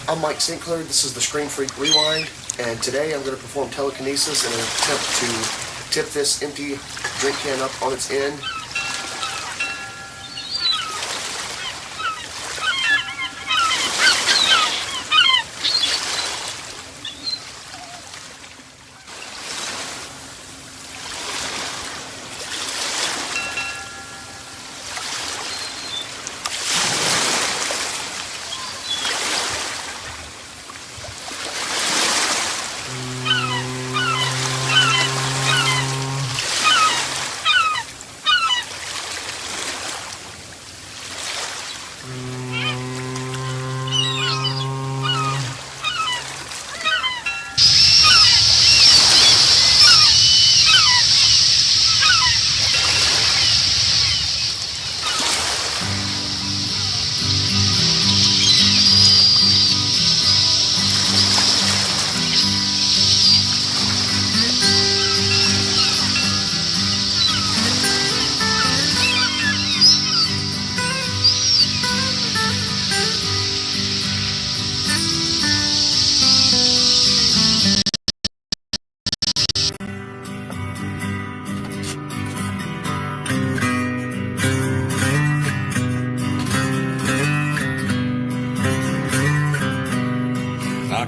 I'm Mike St. Clair, this is the Screen Freak Rewind, and today I'm going to perform telekinesis in an attempt to tip this empty drink can up on its end.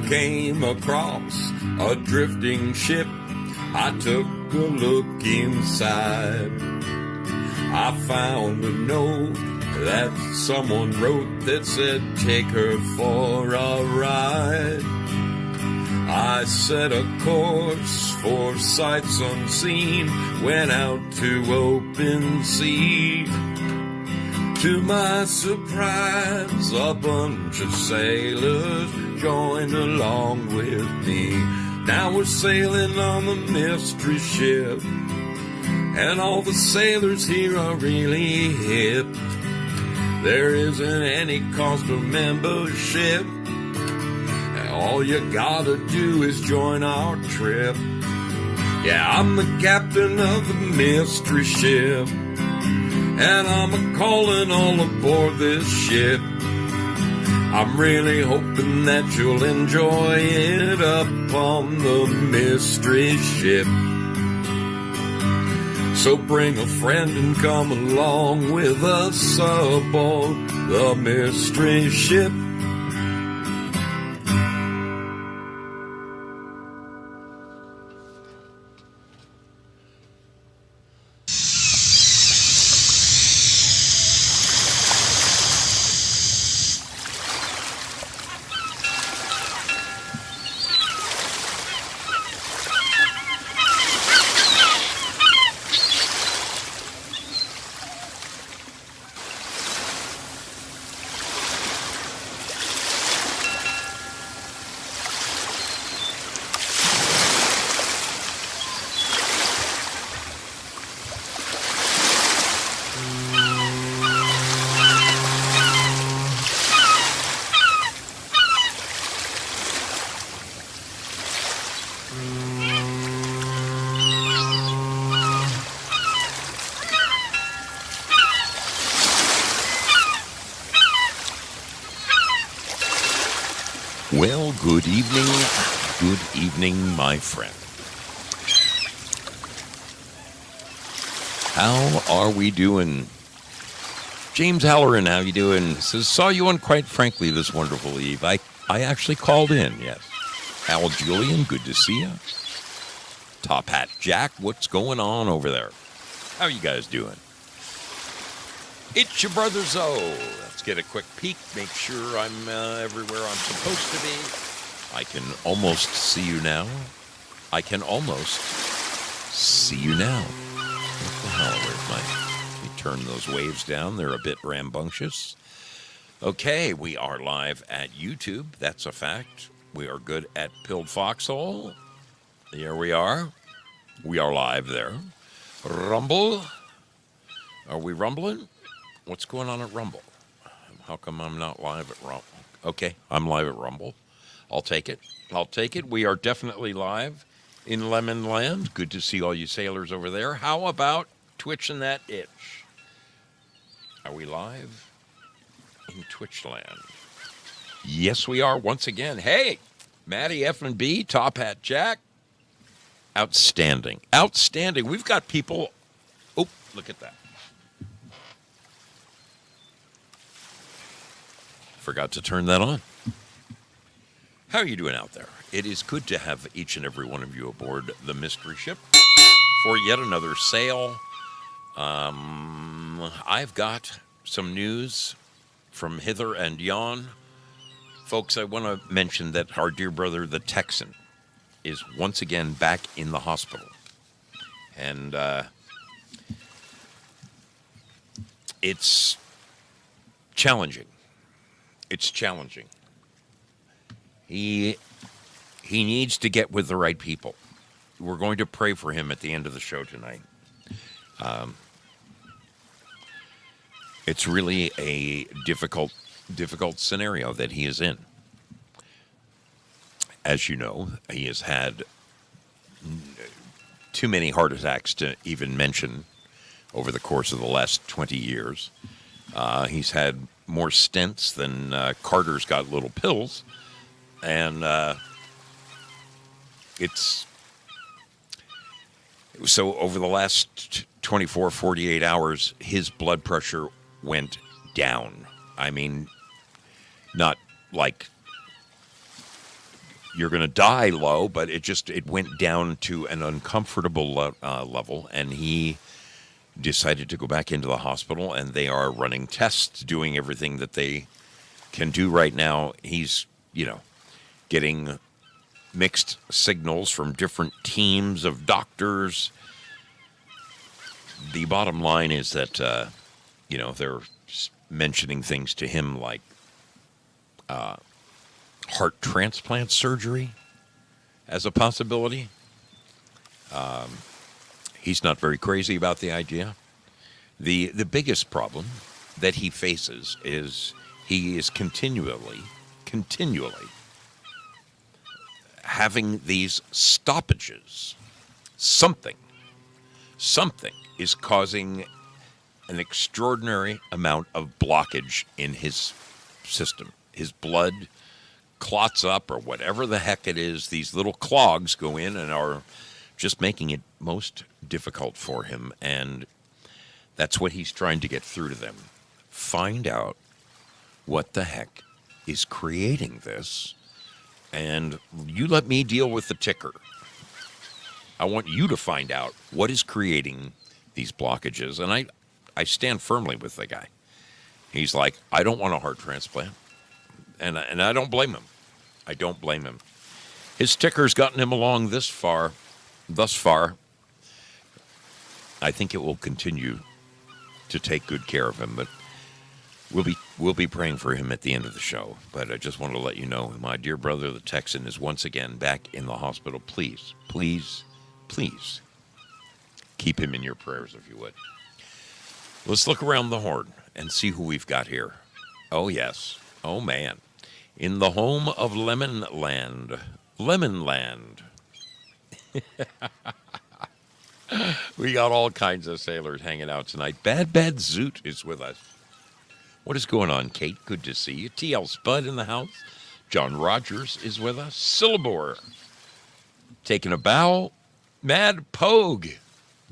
Came across a drifting ship. I took a look inside. I found a note that someone wrote that said, take her for a ride. I set a course for sights unseen, went out to open sea. To my surprise, a bunch of sailors joined along with me. Now we're sailing on the mystery ship, and all the sailors here are really hip. There isn't any cost of membership, and all you gotta do is join our trip. Yeah, I'm the captain of the mystery ship, and I'm a-calling all aboard this ship. I'm really hoping that you'll enjoy it up on the mystery ship. So bring a friend and come along with us aboard the mystery ship. Well, good evening, my friend. How are we doing? James Halloran, how you doing? Says, saw you on Quite Frankly this wonderful eve. I actually called in, yes. Al Julian, good to see you. Top Hat Jack, what's going on over there? How you guys doing? It's your brother Zoe. Let's get a quick peek, make sure I'm everywhere I'm supposed to be. I can almost see you now. I can almost see you now. What the hell? Where's my... Let me turn those waves down. They're a bit rambunctious. Okay, we are live at YouTube. That's a fact. We are good at Pilled Foxhole. Here we are. We are live there. Rumble. Are we rumbling? What's going on at Rumble? How come I'm not live at Rumble? Okay, I'm live at Rumble. I'll take it. I'll take it. We are definitely live in Lemon Land. Good to see all you sailors over there. How about twitching that itch? Are we live in Twitch land? Yes, we are once again. Hey, Maddie F&B, Top Hat Jack. Outstanding. Outstanding. We've got people. Oh, look at that. Forgot to turn that on. How are you doing out there? It is good to have each and every one of you aboard the mystery ship for yet another sail. I've got some news from hither and yon. Folks, I want to mention that our dear brother, the Texan, is once again back in the hospital. And it's challenging. It's challenging. He needs to get with the right people. We're going to pray for him at the end of the show tonight. It's really a difficult scenario that he is in. As you know, he has had too many heart attacks to even mention over the course of the last 20 years. He's had more stents than Carter's got little pills. And it's so over the last 24, 48 hours, his blood pressure went down. I mean, not like you're going to die low, but it went down to an uncomfortable level, and he decided to go back into the hospital, and they are running tests, doing everything that they can do right now. He's, getting mixed signals from different teams of doctors. The bottom line is that, they're mentioning things to him like heart transplant surgery as a possibility. He's not very crazy about the idea. The biggest problem that he faces is he is continually having these stoppages. Something is causing an extraordinary amount of blockage in his system. His blood clots up, or whatever the heck it is. These little clogs go in and are just making it most difficult for him. And that's what he's trying to get through to them. Find out what the heck is creating this. And you let me deal with the ticker. I want you to find out what is creating these blockages. And I stand firmly with the guy. He's like, I don't want a heart transplant. And I don't blame him. I don't blame him. His ticker's gotten him along thus far. I think it will continue to take good care of him, but we'll be praying for him at the end of the show. But I just want to let you know, my dear brother, the Texan, is once again back in the hospital. Please, please, please keep him in your prayers, if you would. Let's look around the horn and see who we've got here. Oh, yes. Oh, man. In the home of Lemon Land. We got all kinds of sailors hanging out tonight. Bad Zoot is with us. What is going on, Kate? Good to see you. TL Spud in the house. John Rogers is with us. Syllabore taking a bow. Mad Pogue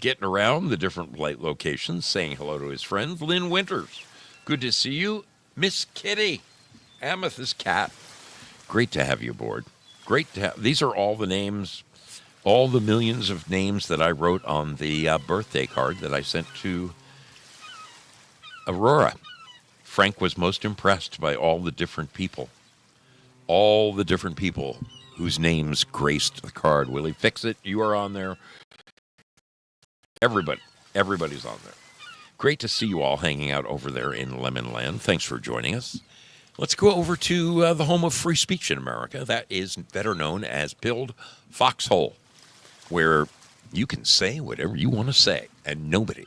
getting around the different locations, saying hello to his friends. Lynn Winters, good to see you. Miss Kitty, Amethyst Cat, great to have you aboard. Great to have. These are all the names, all the millions of names that I wrote on the birthday card that I sent to Aurora. Frank was most impressed by all the different people whose names graced the card. Will he fix it? You are on there. Everybody's on there. Great to see you all hanging out over there in Lemon Land. Thanks for joining us. Let's go over to the home of free speech in America. That is better known as Pilled Foxhole, where you can say whatever you want to say, and nobody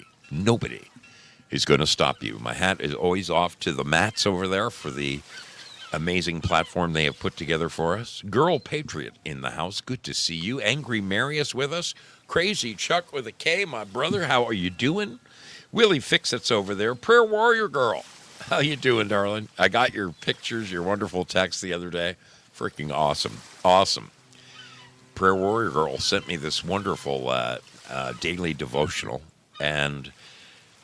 is going to stop you. My hat is always off to the Mats over there for the amazing platform they have put together for us. Girl Patriot in the house. Good to see you. Angry Marius with us. Crazy Chuck with a K, my brother. How are you doing? Willie Fix-It's over there. Prayer Warrior Girl. How you doing, darling? I got your pictures, your wonderful text the other day. Freaking awesome. Awesome. Prayer Warrior Girl sent me this wonderful daily devotional, and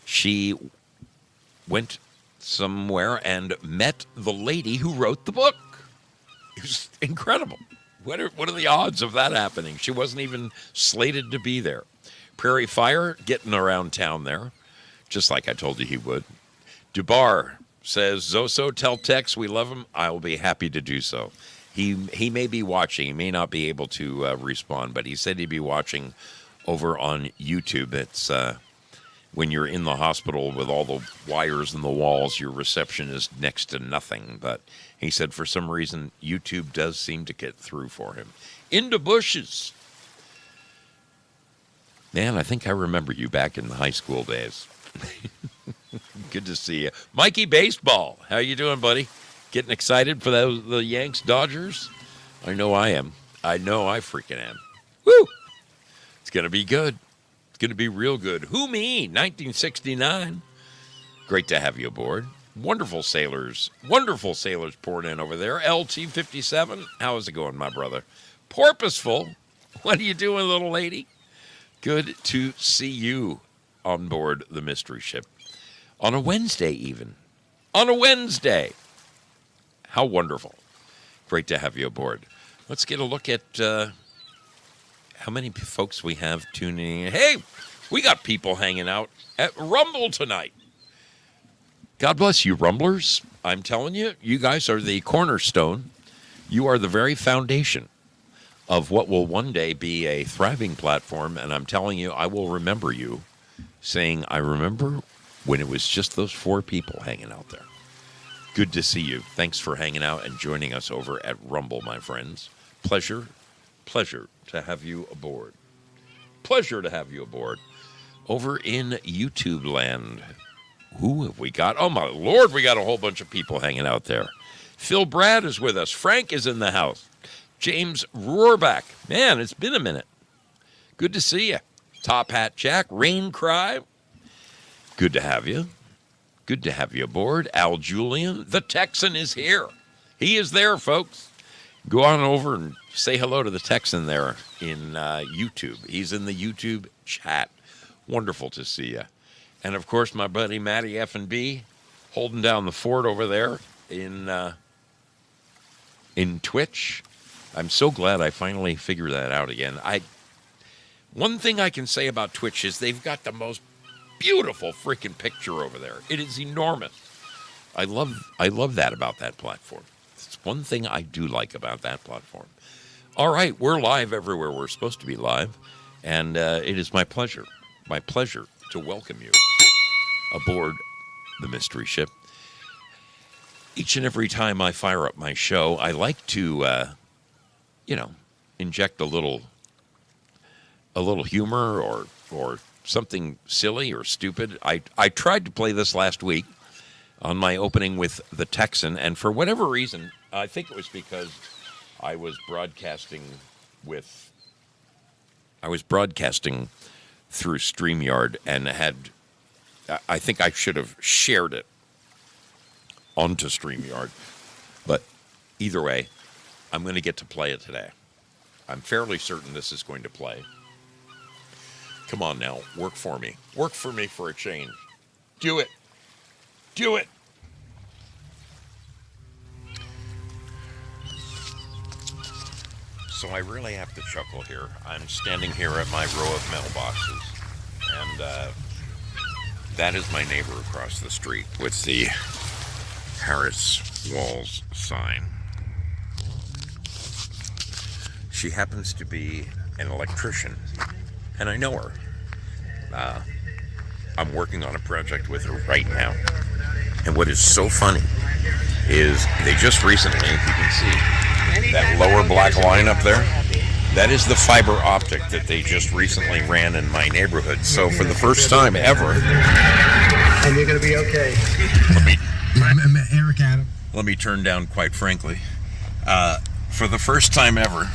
she went somewhere and met the lady who wrote the book. It was incredible. What are the odds of that happening? She wasn't even slated to be there. Prairie Fire getting around town there, just like I told you he would. Dubar says, Zoso, tell Tex we love him. I will be happy to do so. He may be watching. He may not be able to respond, but he said he'd be watching over on YouTube. It's when you're in the hospital with all the wires in the walls, your reception is next to nothing. But he said for some reason, YouTube does seem to get through for him. Into bushes. Man, I think I remember you back in the high school days. Good to see you. Mikey Baseball, how you doing, buddy? Getting excited for the Yanks Dodgers? I know I am. I know I freaking am. Woo! It's going to be good. It's going to be real good. Who me? 1969. Great to have you aboard. Wonderful sailors pouring in over there. LT57, how is it going, my brother? Porpoiseful, what are you doing, little lady? Good to see you on board the mystery ship. On a Wednesday, even. On a Wednesday. How wonderful. Great to have you aboard. Let's get a look at how many folks we have tuning in. Hey, we got people hanging out at Rumble tonight. God bless you, Rumblers. I'm telling you, you guys are the cornerstone. You are the very foundation of what will one day be a thriving platform. And I'm telling you, I will remember you saying, I remember when it was just those 4 people hanging out there. Good to see you. Thanks for hanging out and joining us over at Rumble, my friends. Pleasure to have you aboard. Pleasure to have you aboard. Over in YouTube land, who have we got? Oh, my Lord, we got a whole bunch of people hanging out there. Phil Brad is with us. Frank is in the house. James Rohrback. Man, it's been a minute. Good to see you. Top Hat Jack. Rain Cry. Good to have you. Good to have you aboard. Al Julian. The Texan is here. He is there, folks. Go on over and say hello to the Texan there in YouTube. He's in the YouTube chat. Wonderful to see you. And, of course, my buddy Matty F&B holding down the fort over there in Twitch. I'm so glad I finally figured that out again. One thing I can say about Twitch is they've got the most beautiful freaking picture over there. It is enormous. I love that about that platform. It's one thing I do like about that platform. All right, we're live everywhere we're supposed to be live, and it is my pleasure to welcome you aboard the mystery ship. Each and every time I fire up my show, I like to, inject a little humor or something silly or stupid. I tried to play this last week on my opening with the Texan, and for whatever reason, I think it was because I was broadcasting through StreamYard and I think I should have shared it onto StreamYard. But either way, I'm going to get to play it today. I'm fairly certain this is going to play. Come on now, work for me. Work for me for a change. Do it. Do it. So I really have to chuckle here. I'm standing here at my row of mailboxes, and that is my neighbor across the street with the Harris Walls sign. She happens to be an electrician, and I know her. I'm working on a project with her right now. And what is so funny is they just recently, if you can see, that lower black line up there, that is the fiber optic that they just recently ran in my neighborhood. So for the first time ever... And you're going to be okay. Let me... Eric Adam. let me turn down, quite frankly. For the first time ever,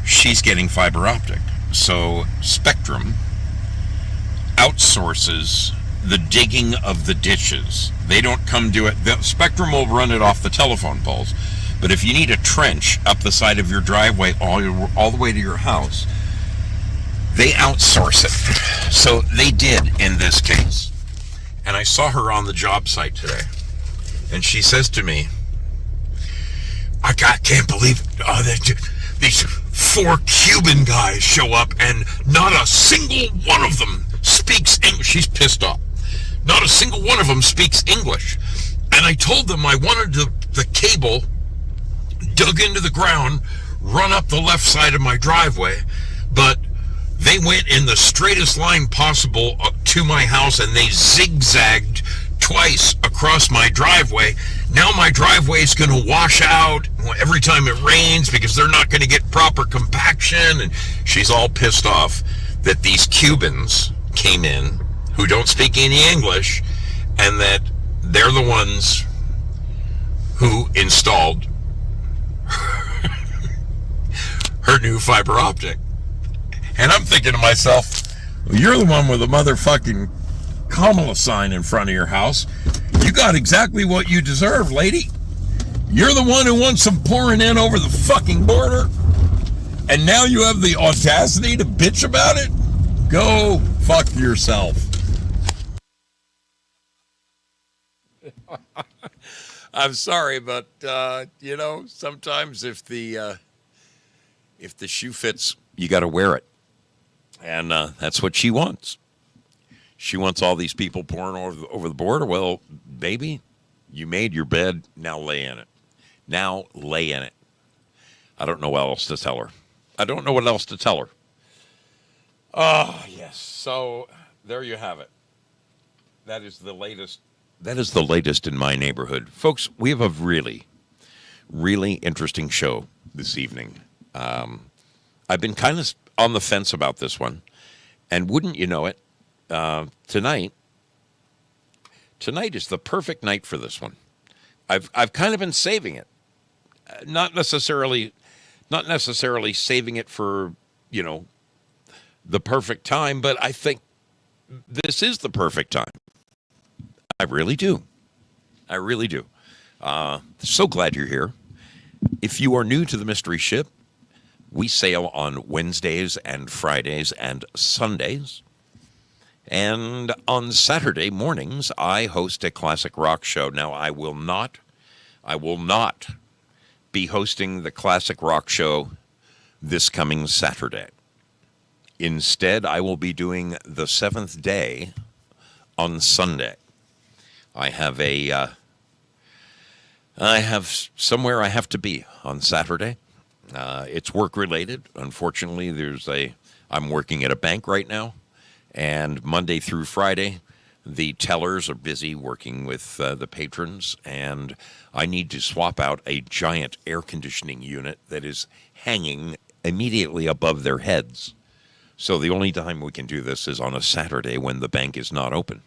she's getting fiber optic. So Spectrum outsources the digging of the ditches. They don't come do it. The Spectrum will run it off the telephone poles. But if you need a trench up the side of your driveway all the way to your house, they outsource it. So they did in this case. And I saw her on the job site today. And she says to me, I can't believe these 4 Cuban guys show up and not a single one of them speaks English. She's pissed off. Not a single one of them speaks English. And I told them I wanted the cable dug into the ground, run up the left side of my driveway, but they went in the straightest line possible up to my house, and they zigzagged twice across my driveway. Now my driveway is going to wash out every time it rains because they're not going to get proper compaction. And she's all pissed off that these Cubans came in who don't speak any English, and that they're the ones who installed her new fiber optic. And I'm thinking to myself, well, you're the one with the motherfucking Kamala sign in front of your house. You got exactly what you deserve, lady. You're the one who wants them pouring in over the fucking border, and now you have the audacity to bitch about it? Go fuck yourself. I'm sorry, but sometimes if the shoe fits, you got to wear it, and that's what she wants. She wants all these people pouring over the border. Well, baby, you made your bed. Now lay in it. Now lay in it. I don't know what else to tell her. Oh, yes. So there you have it. That is the latest. That is the latest in my neighborhood. Folks, we have a really, really interesting show this evening. I've been kind of on the fence about this one. And wouldn't you know it, tonight is the perfect night for this one. I've kind of been saving it. Not necessarily saving it for, the perfect time, but I think this is the perfect time. I really do. So glad you're here. If you are new to the Mystery Ship, we sail on Wednesdays and Fridays and Sundays. And on Saturday mornings, I host a classic rock show. Now, I will not be hosting the classic rock show this coming Saturday. Instead, I will be doing the 7th day on Sunday. I have somewhere I have to be on Saturday. It's work related. Unfortunately, I'm working at a bank right now, and Monday through Friday, the tellers are busy working with the patrons, and I need to swap out a giant air conditioning unit that is hanging immediately above their heads. So the only time we can do this is on a Saturday when the bank is not open.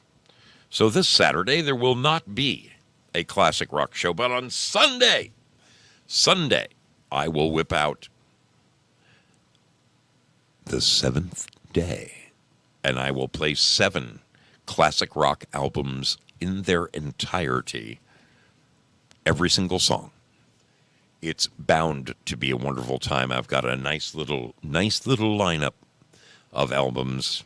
So this Saturday, there will not be a classic rock show, but on Sunday, I will whip out the 7th day, and I will play 7 classic rock albums in their entirety, every single song. It's bound to be a wonderful time. I've got a nice little lineup of albums.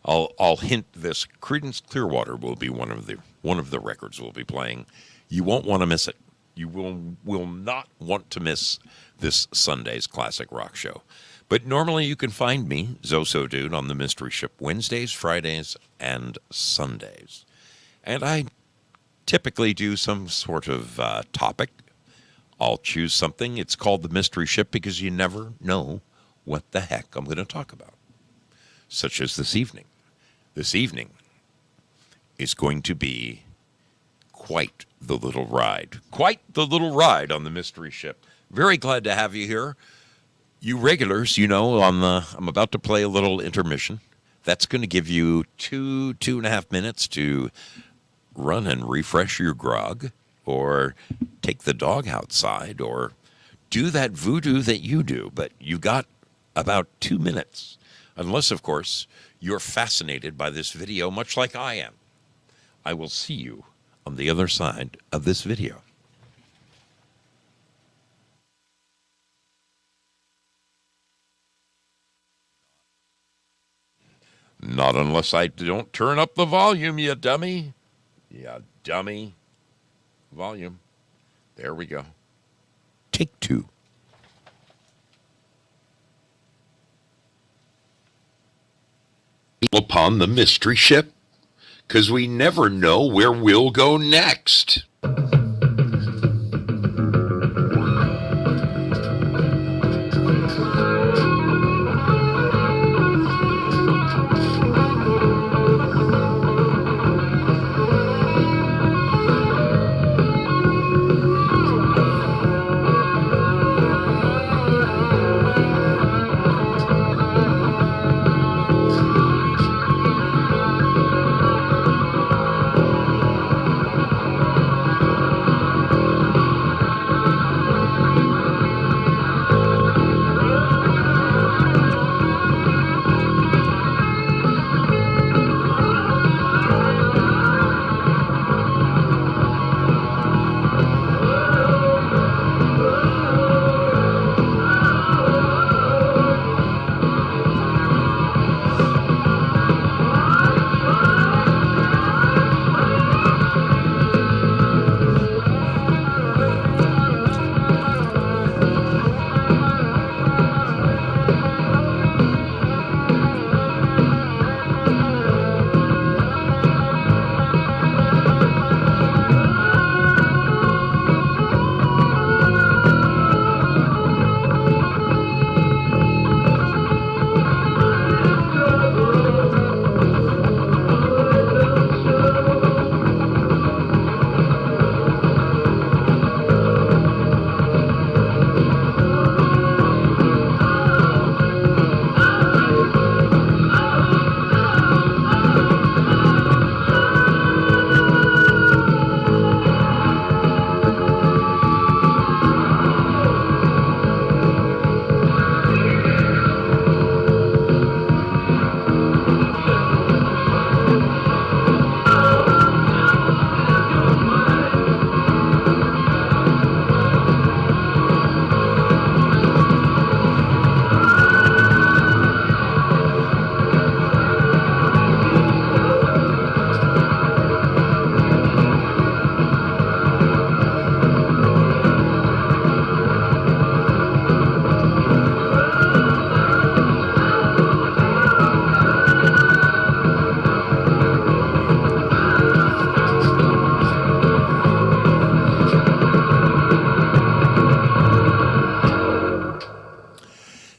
I'll hint this: Creedence Clearwater will be one of the records we'll be playing. You won't want to miss it. You will not want to miss this Sunday's classic rock show. But normally you can find me, Zoso Dude, on the Mystery Ship Wednesdays, Fridays, and Sundays. And I typically do some sort of topic. I'll choose something. It's called the Mystery Ship because you never know what the heck I'm going to talk about. Such as this evening. This evening is going to be quite the little ride. Quite the little ride on the Mystery Ship. Very glad to have you here. You regulars, I'm about to play a little intermission. That's going to give you 2.5 minutes to run and refresh your grog. or take the dog outside, or do that voodoo that you do. But you've got about 2 minutes, unless, of course, you're fascinated by this video, much like I am. I will see you on the other side of this video. Not unless I don't turn up the volume, you dummy. Yeah, dummy. Volume. There we go. Take 2. Upon the mystery ship, 'cause we never know where we'll go next.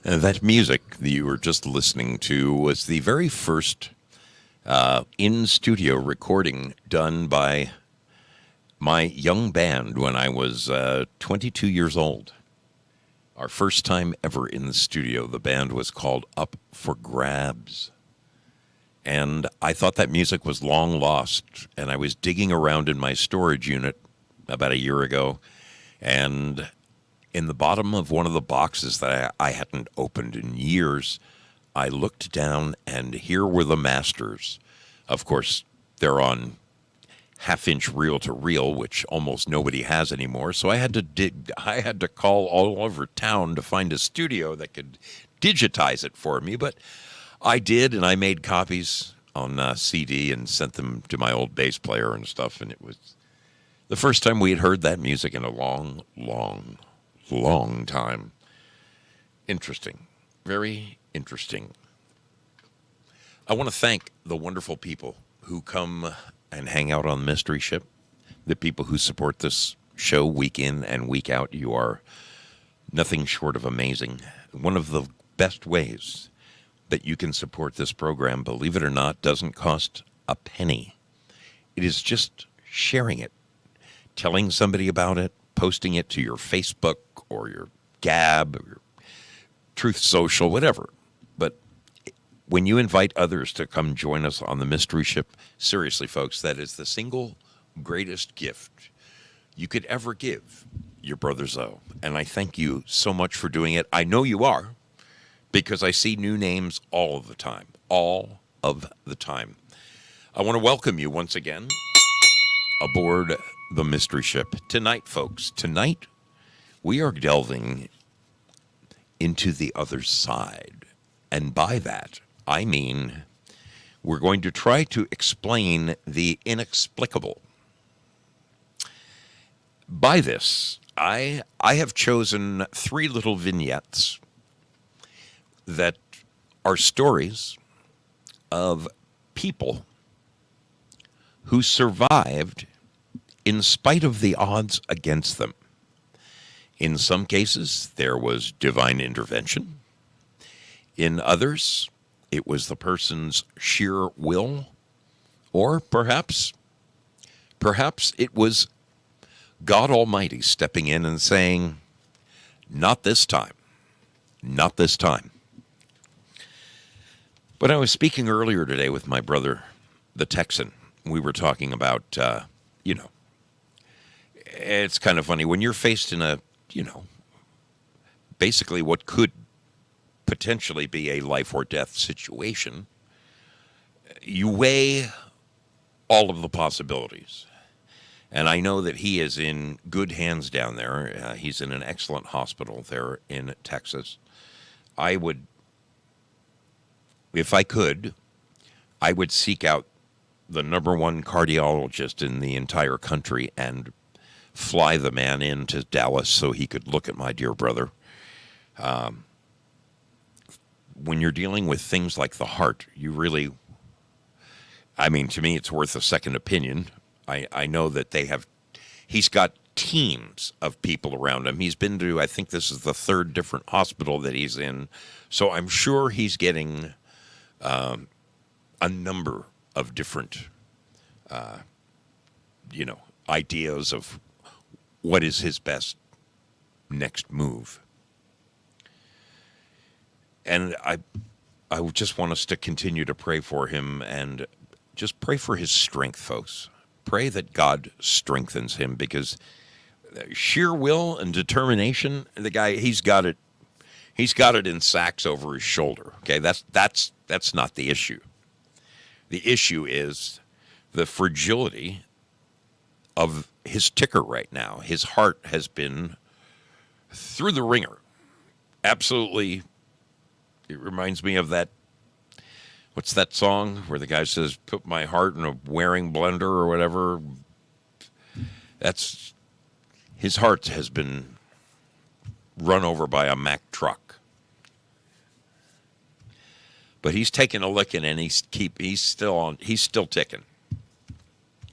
That music that you were just listening to was the very first in-studio recording done by my young band when I was 22 years old. Our first time ever in the studio. The band was called Up for Grabs. And I thought that music was long lost. And I was digging around in my storage unit about a year ago. And in the bottom of one of the boxes that I hadn't opened in years, I looked down, and here were the masters. Of course, they're on half-inch reel-to-reel, which almost nobody has anymore. So I had to call all over town to find a studio that could digitize it for me. But I did, and I made copies on CD and sent them to my old bass player and stuff. And it was the first time we had heard that music in a long, long, long time. Interesting. Very interesting. I want to thank the wonderful people who come and hang out on the Mystery Ship, the people who support this show week in and week out. You are nothing short of amazing. One of the best ways that you can support this program, believe it or not, doesn't cost a penny. It is just sharing it, telling somebody about it, posting it to your Facebook or your Gab or your Truth Social, whatever. But when you invite others to come join us on the Mystery Ship, seriously, folks, that is the single greatest gift you could ever give your brother Zoe. And I thank you so much for doing it. I know you are, because I see new names all of the time. All of the time. I want to welcome you once again aboard the mystery ship. Tonight, folks, tonight we are delving into the other side. And by that, I mean we're going to try to explain the inexplicable. By this, I have chosen 3 little vignettes that are stories of people who survived in spite of the odds against them. In some cases, there was divine intervention. In others, it was the person's sheer will, or perhaps it was God Almighty stepping in and saying, not this time, not this time. But I was speaking earlier today with my brother, the Texan. We were talking about, it's kind of funny when you're faced in a, basically what could potentially be a life or death situation, you weigh all of the possibilities. And I know that he is in good hands down there. He's in an excellent hospital there in Texas. I would, if I could, I would seek out the number one cardiologist in the entire country and fly the man into Dallas so he could look at my dear brother. When you're dealing with things like the heart, you really, I mean, to me, it's worth a second opinion. I know that he's got teams of people around him. He's been to, I think this is the 3rd different hospital that he's in. So I'm sure he's getting a number of different, ideas of what is his best next move. And I just want us to continue to pray for him and just pray for his strength, folks. Pray that God strengthens him, because sheer will and determination, the guy, he's got it in sacks over his shoulder. Okay, that's not the issue. The issue is the fragility of his ticker right now. His heart has been through the ringer. Absolutely. It reminds me of that, what's that song where the guy says, put my heart in a wearing blender or whatever? That's, his heart has been run over by a Mack truck. But he's taking a licking and he's still ticking.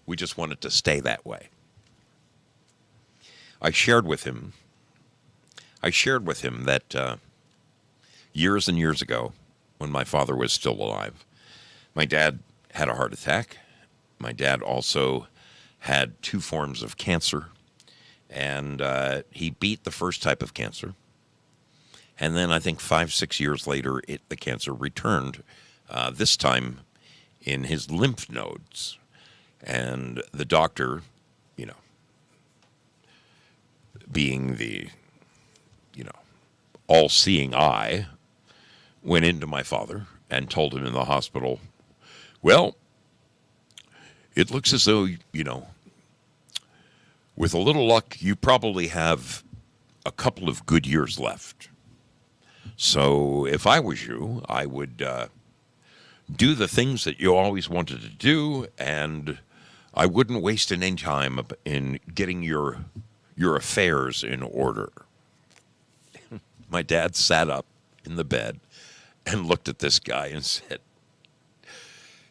We just want it to stay that way. I shared with him that years and years ago, when my father was still alive, my dad had a heart attack. My dad also had 2 forms of cancer, and he beat the first type of cancer. And then I think 5-6 years later, the cancer returned, this time in his lymph nodes. And the doctor, being the, all-seeing eye, went into my father and told him in the hospital, well, it looks as though, with a little luck, you probably have a couple of good years left. So if I was you, I would do the things that you always wanted to do, and I wouldn't waste any time in getting your affairs in order. My dad sat up in the bed and looked at this guy and said,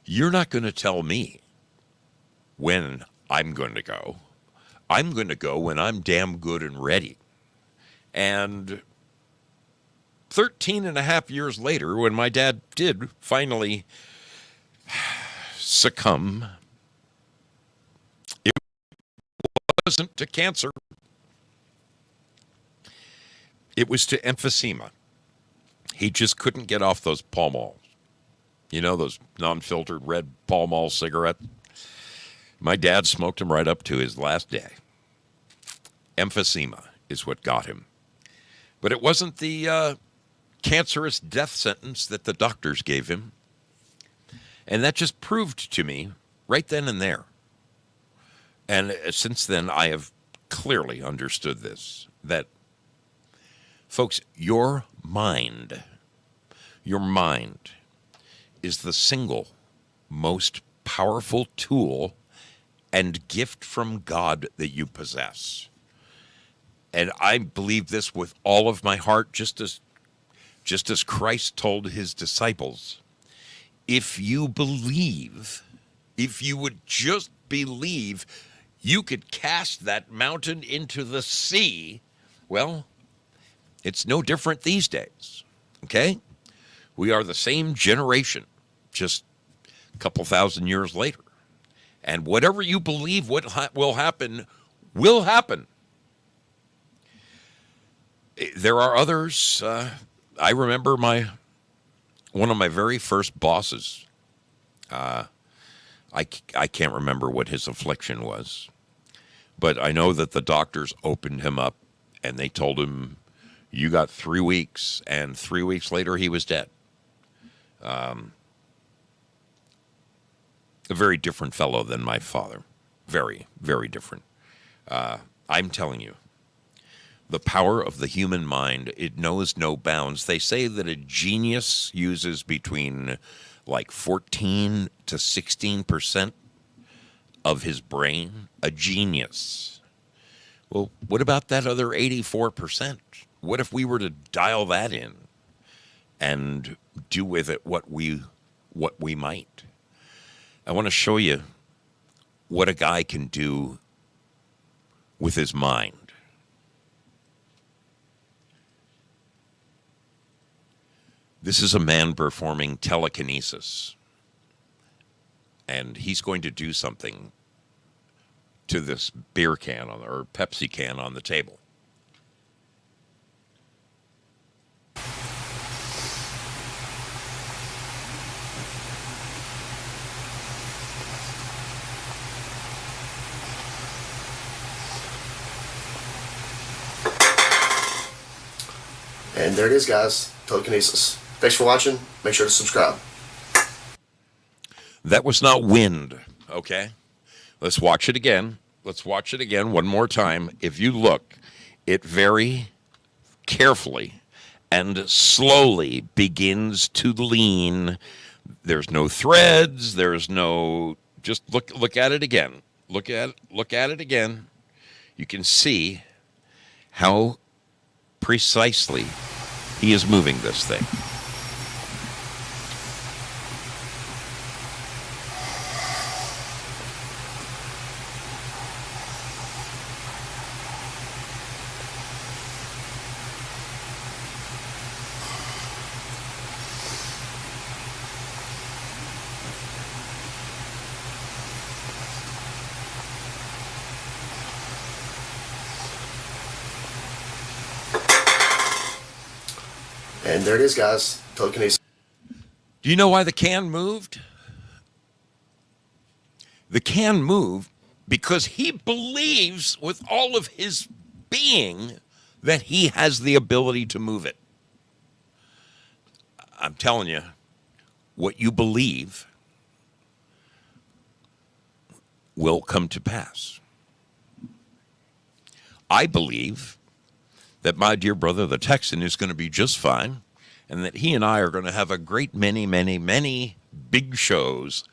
you're not going to tell me when I'm going to go. I'm going to go when I'm damn good and ready. And 13 and a half years later, when my dad did finally succumb, it wasn't to cancer. It was to emphysema. He just couldn't get off those Pall Malls. Those non-filtered red Pall Mall cigarettes. My dad smoked them right up to his last day. Emphysema is what got him. But it wasn't the cancerous death sentence that the doctors gave him. And that just proved to me right then and there. And since then, I have clearly understood this, that, folks, your mind is the single most powerful tool and gift from God that you possess. And I believe this with all of my heart, just as Christ told his disciples. If you believe, if you would just believe, you could cast that mountain into the sea. Well, it's no different these days, okay? We are the same generation, just a couple thousand years later. And whatever you believe will happen, will happen. There are others. I remember one of my very first bosses. I can't remember what his affliction was, but I know that the doctors opened him up and they told him, "You got 3 weeks," and 3 weeks later he was dead. A very different fellow than my father. Very, very different. I'm telling you, the power of the human mind, it knows no bounds. They say that a genius uses between like 14 to 16% of his brain. A genius. Well, what about that other 84%? What if we were to dial that in and do with it what we might? I want to show you what a guy can do with his mind. This is a man performing telekinesis, and he's going to do something to this beer can or Pepsi can on the table. And there it is, guys. Telekinesis. Thanks for watching. Make sure to subscribe. That was not wind, okay? Let's watch it again. Let's watch it again one more time. If you look, it very carefully and slowly begins to lean. There's no threads. There's no... Just look at it again. Look at it again. You can see how precisely he is moving this thing. And there it is, guys. Telekinesis. Do you know why the can moved? The can moved because he believes with all of his being that he has the ability to move it. I'm telling you, what you believe will come to pass. I believe that my dear brother, the Texan, is going to be just fine, and that he and I are going to have a great many, many, many big shows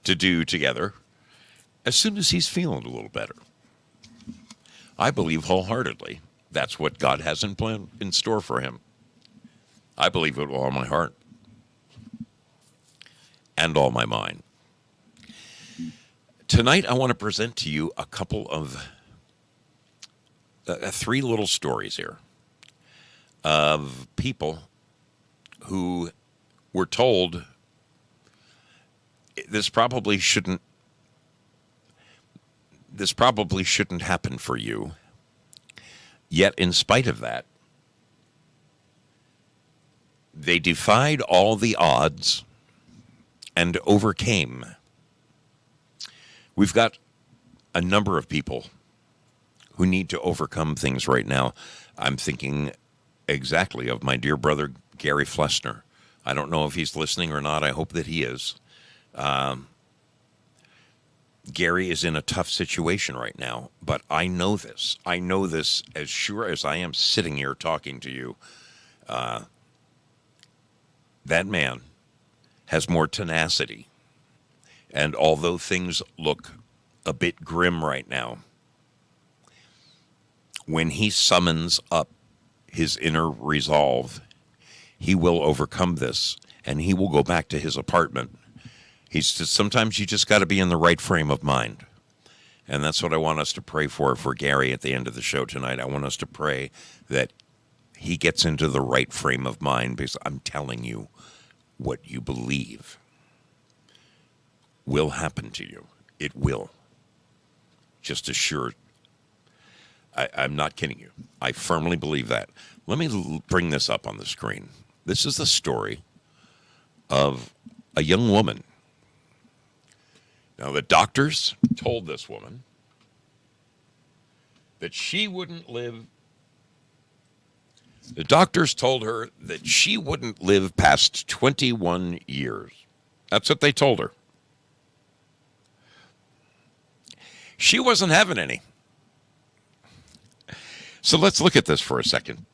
to do together as soon as he's feeling a little better. I believe wholeheartedly that's what God has in store for him. I believe it with all my heart and all my mind. Tonight, I want to present to you a couple of 3 little stories here of people who were told this probably shouldn't happen for you. Yet, in spite of that, they defied all the odds and overcame. We've got a number of people who need to overcome things right now. I'm thinking exactly of my dear brother, Gary Flessner. I don't know if he's listening or not. I hope that he is. Gary is in a tough situation right now, but I know this. I know this as sure as I am sitting here talking to you. That man has more tenacity. And although things look a bit grim right now, when he summons up his inner resolve, he will overcome this, and he will go back to his apartment. Sometimes you just got to be in the right frame of mind. And that's what I want us to pray for Gary at the end of the show tonight. I want us to pray that he gets into the right frame of mind, because I'm telling you, what you believe will happen to you. It will. Just as sure. I'm not kidding you. I firmly believe that. Let me bring this up on the screen. This is the story of a young woman. Now, the doctors told this woman that she wouldn't live. The doctors told her that she wouldn't live past 21 years. That's what they told her. She wasn't having any. So let's look at this for a second.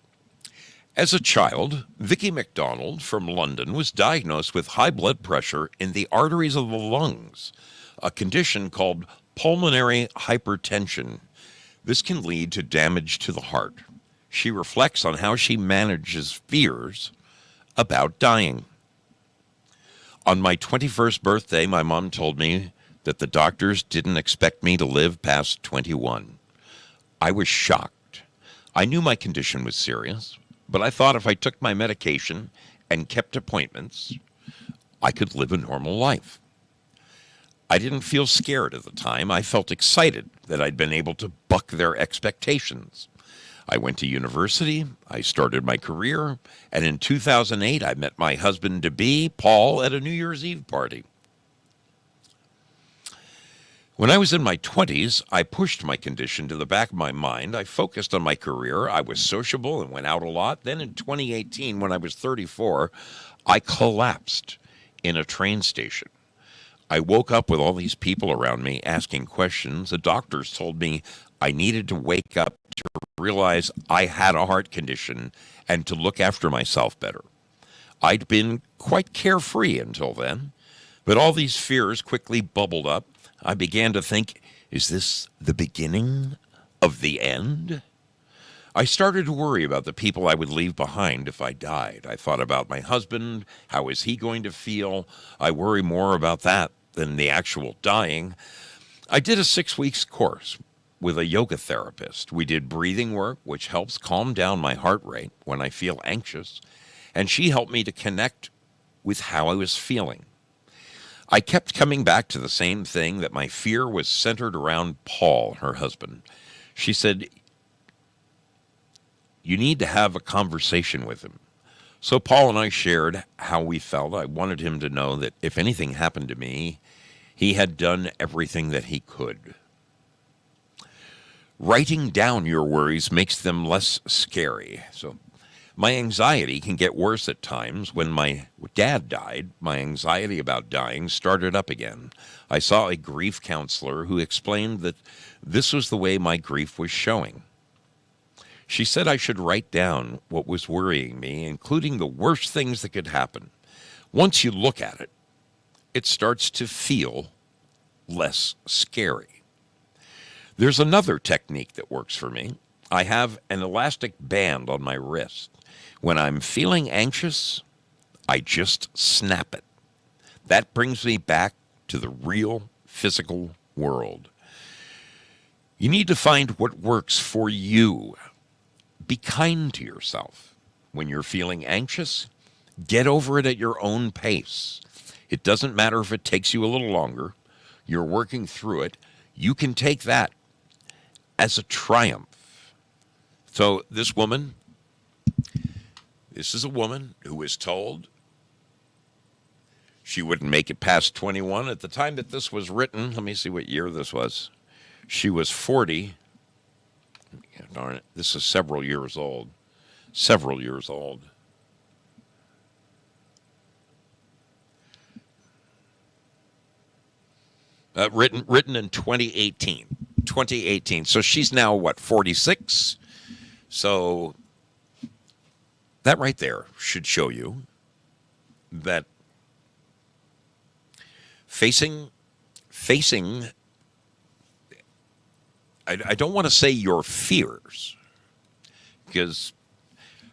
As a child, Vicky MacDonald from London was diagnosed with high blood pressure in the arteries of the lungs, a condition called pulmonary hypertension. This can lead to damage to the heart. She reflects on how she manages fears about dying. On my 21st birthday, my mom told me that the doctors didn't expect me to live past 21. I was shocked. I knew my condition was serious, but I thought if I took my medication and kept appointments, I could live a normal life. I didn't feel scared at the time. I felt excited that I'd been able to buck their expectations. I went to university, I started my career, and in 2008 I met my husband-to-be, Paul, at a New Year's Eve party. When I was in my 20s, I pushed my condition to the back of my mind. I focused on my career. I was sociable and went out a lot. Then in 2018, when I was 34, I collapsed in a train station. I woke up with all these people around me asking questions. The doctors told me I needed to wake up to realize I had a heart condition and to look after myself better. I'd been quite carefree until then, but all these fears quickly bubbled up. I began to think, is this the beginning of the end? I started to worry about the people I would leave behind if I died. I thought about my husband. How is he going to feel? I worry more about that than the actual dying. I did a 6-week course with a yoga therapist. We did breathing work, which helps calm down my heart rate when I feel anxious. And she helped me to connect with how I was feeling. I kept coming back to the same thing, that my fear was centered around Paul, her husband. She said, you need to have a conversation with him. So Paul and I shared how we felt. I wanted him to know that if anything happened to me, he had done everything that he could. Writing down your worries makes them less scary. So my anxiety can get worse at times. When my dad died, my anxiety about dying started up again. I saw a grief counselor who explained that this was the way my grief was showing. She said I should write down what was worrying me, including the worst things that could happen. Once you look at it, it starts to feel less scary. There's another technique that works for me. I have an elastic band on my wrist. When I'm feeling anxious, I just snap it. That brings me back to the real physical world. You need to find what works for you. Be kind to yourself. When you're feeling anxious, get over it at your own pace. It doesn't matter if it takes you a little longer. You're working through it. You can take that as a triumph. So this is a woman who was told she wouldn't make it past 21. At the time that this was written, let me see what year this was. She was 40. Yeah, darn it. This is several years old. Several years old. Written in 2018. 2018. So she's now what, 46? So that right there should show you that facing I don't want to say your fears, because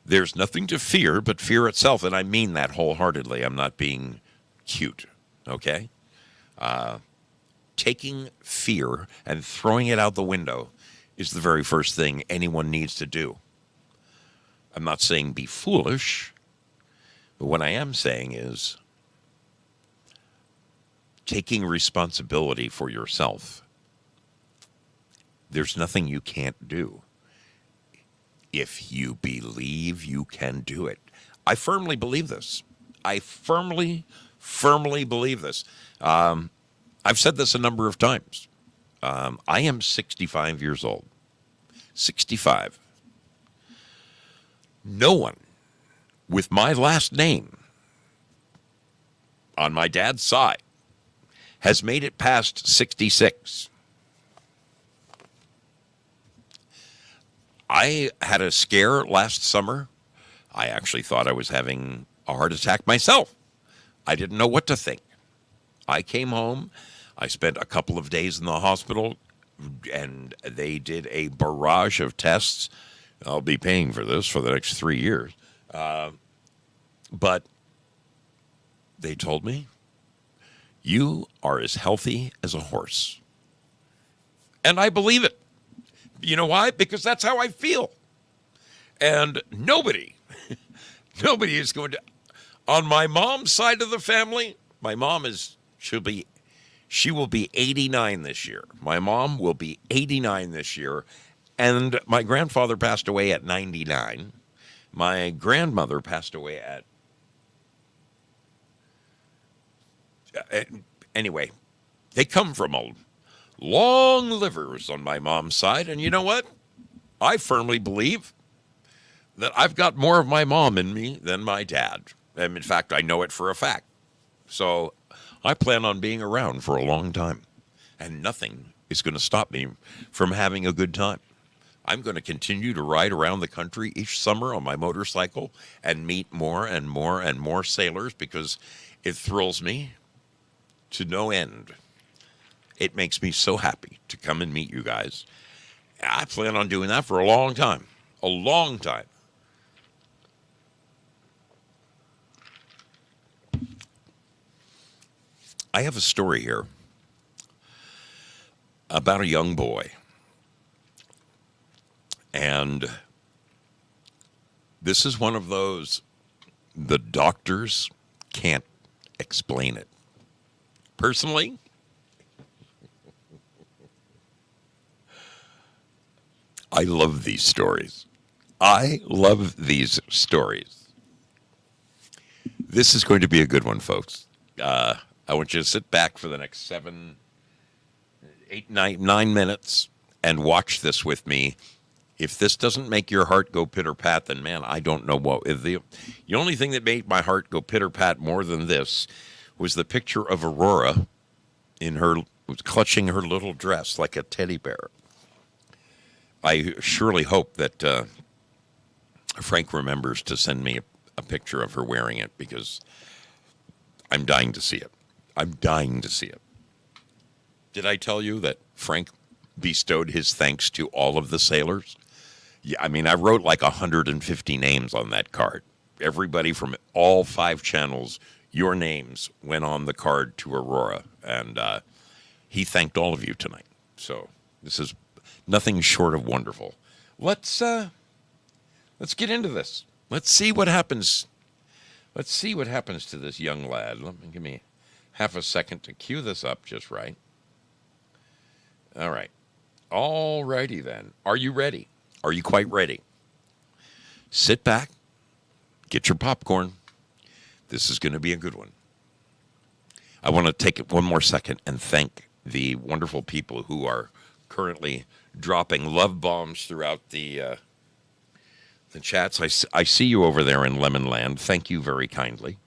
there's nothing to fear but fear itself, and I mean that wholeheartedly. I'm not being cute, okay? Taking fear and throwing it out the window is the very first thing anyone needs to do. I'm not saying be foolish, but what I am saying is taking responsibility for yourself. There's nothing you can't do. If you believe you can do it. I firmly believe this. I firmly believe this. I've said this a number of times. I am 65 years old. 65. No one with my last name on my dad's side has made it past 66. I had a scare last summer. I actually thought I was having a heart attack myself. I didn't know what to think. I came home. I spent a couple of days in the hospital, and they did a barrage of tests. I'll be paying for this for the next 3 years. But they told me, you are as healthy as a horse. And I believe it. You know why? Because that's how I feel. And nobody is going to, on my mom's side of the family, my mom she will be 89 this year. My mom will be 89 this year. And my grandfather passed away at 99. My grandmother passed away at, anyway, they come from a long livers on my mom's side. And you know what? I firmly believe that I've got more of my mom in me than my dad. And in fact, I know it for a fact. So I plan on being around for a long time. And nothing is going to stop me from having a good time. I'm going to continue to ride around the country each summer on my motorcycle and meet more and more and more sailors, because it thrills me to no end. It makes me so happy to come and meet you guys. I plan on doing that for a long time. A long time. I have a story here about a young boy. And this is one of those, the doctors can't explain it. Personally, I love these stories. I love these stories. This is going to be a good one, folks. I want you to sit back for the next 7, 8, 9 minutes and watch this with me. If this doesn't make your heart go pitter-pat, then, man, I don't know what. The only thing that made my heart go pitter-pat more than this was the picture of Aurora clutching her little dress like a teddy bear. I surely hope that Frank remembers to send me a picture of her wearing it, because I'm dying to see it. I'm dying to see it. Did I tell you that Frank bestowed his thanks to all of the sailors? Yeah, I mean, I wrote like 150 names on that card. Everybody from all 5 channels, your names went on the card to Aurora, and he thanked all of you tonight. So this is nothing short of wonderful. Let's get into this. Let's see what happens. Let's see what happens to this young lad. Give me half a second to cue this up just right. All right. All righty then. Are you ready? Are you quite ready? Sit back. Get your popcorn. This is going to be a good one. I want to take one more second and thank the wonderful people who are currently dropping love bombs throughout the chats. I see you over there in Lemonland. Thank you very kindly.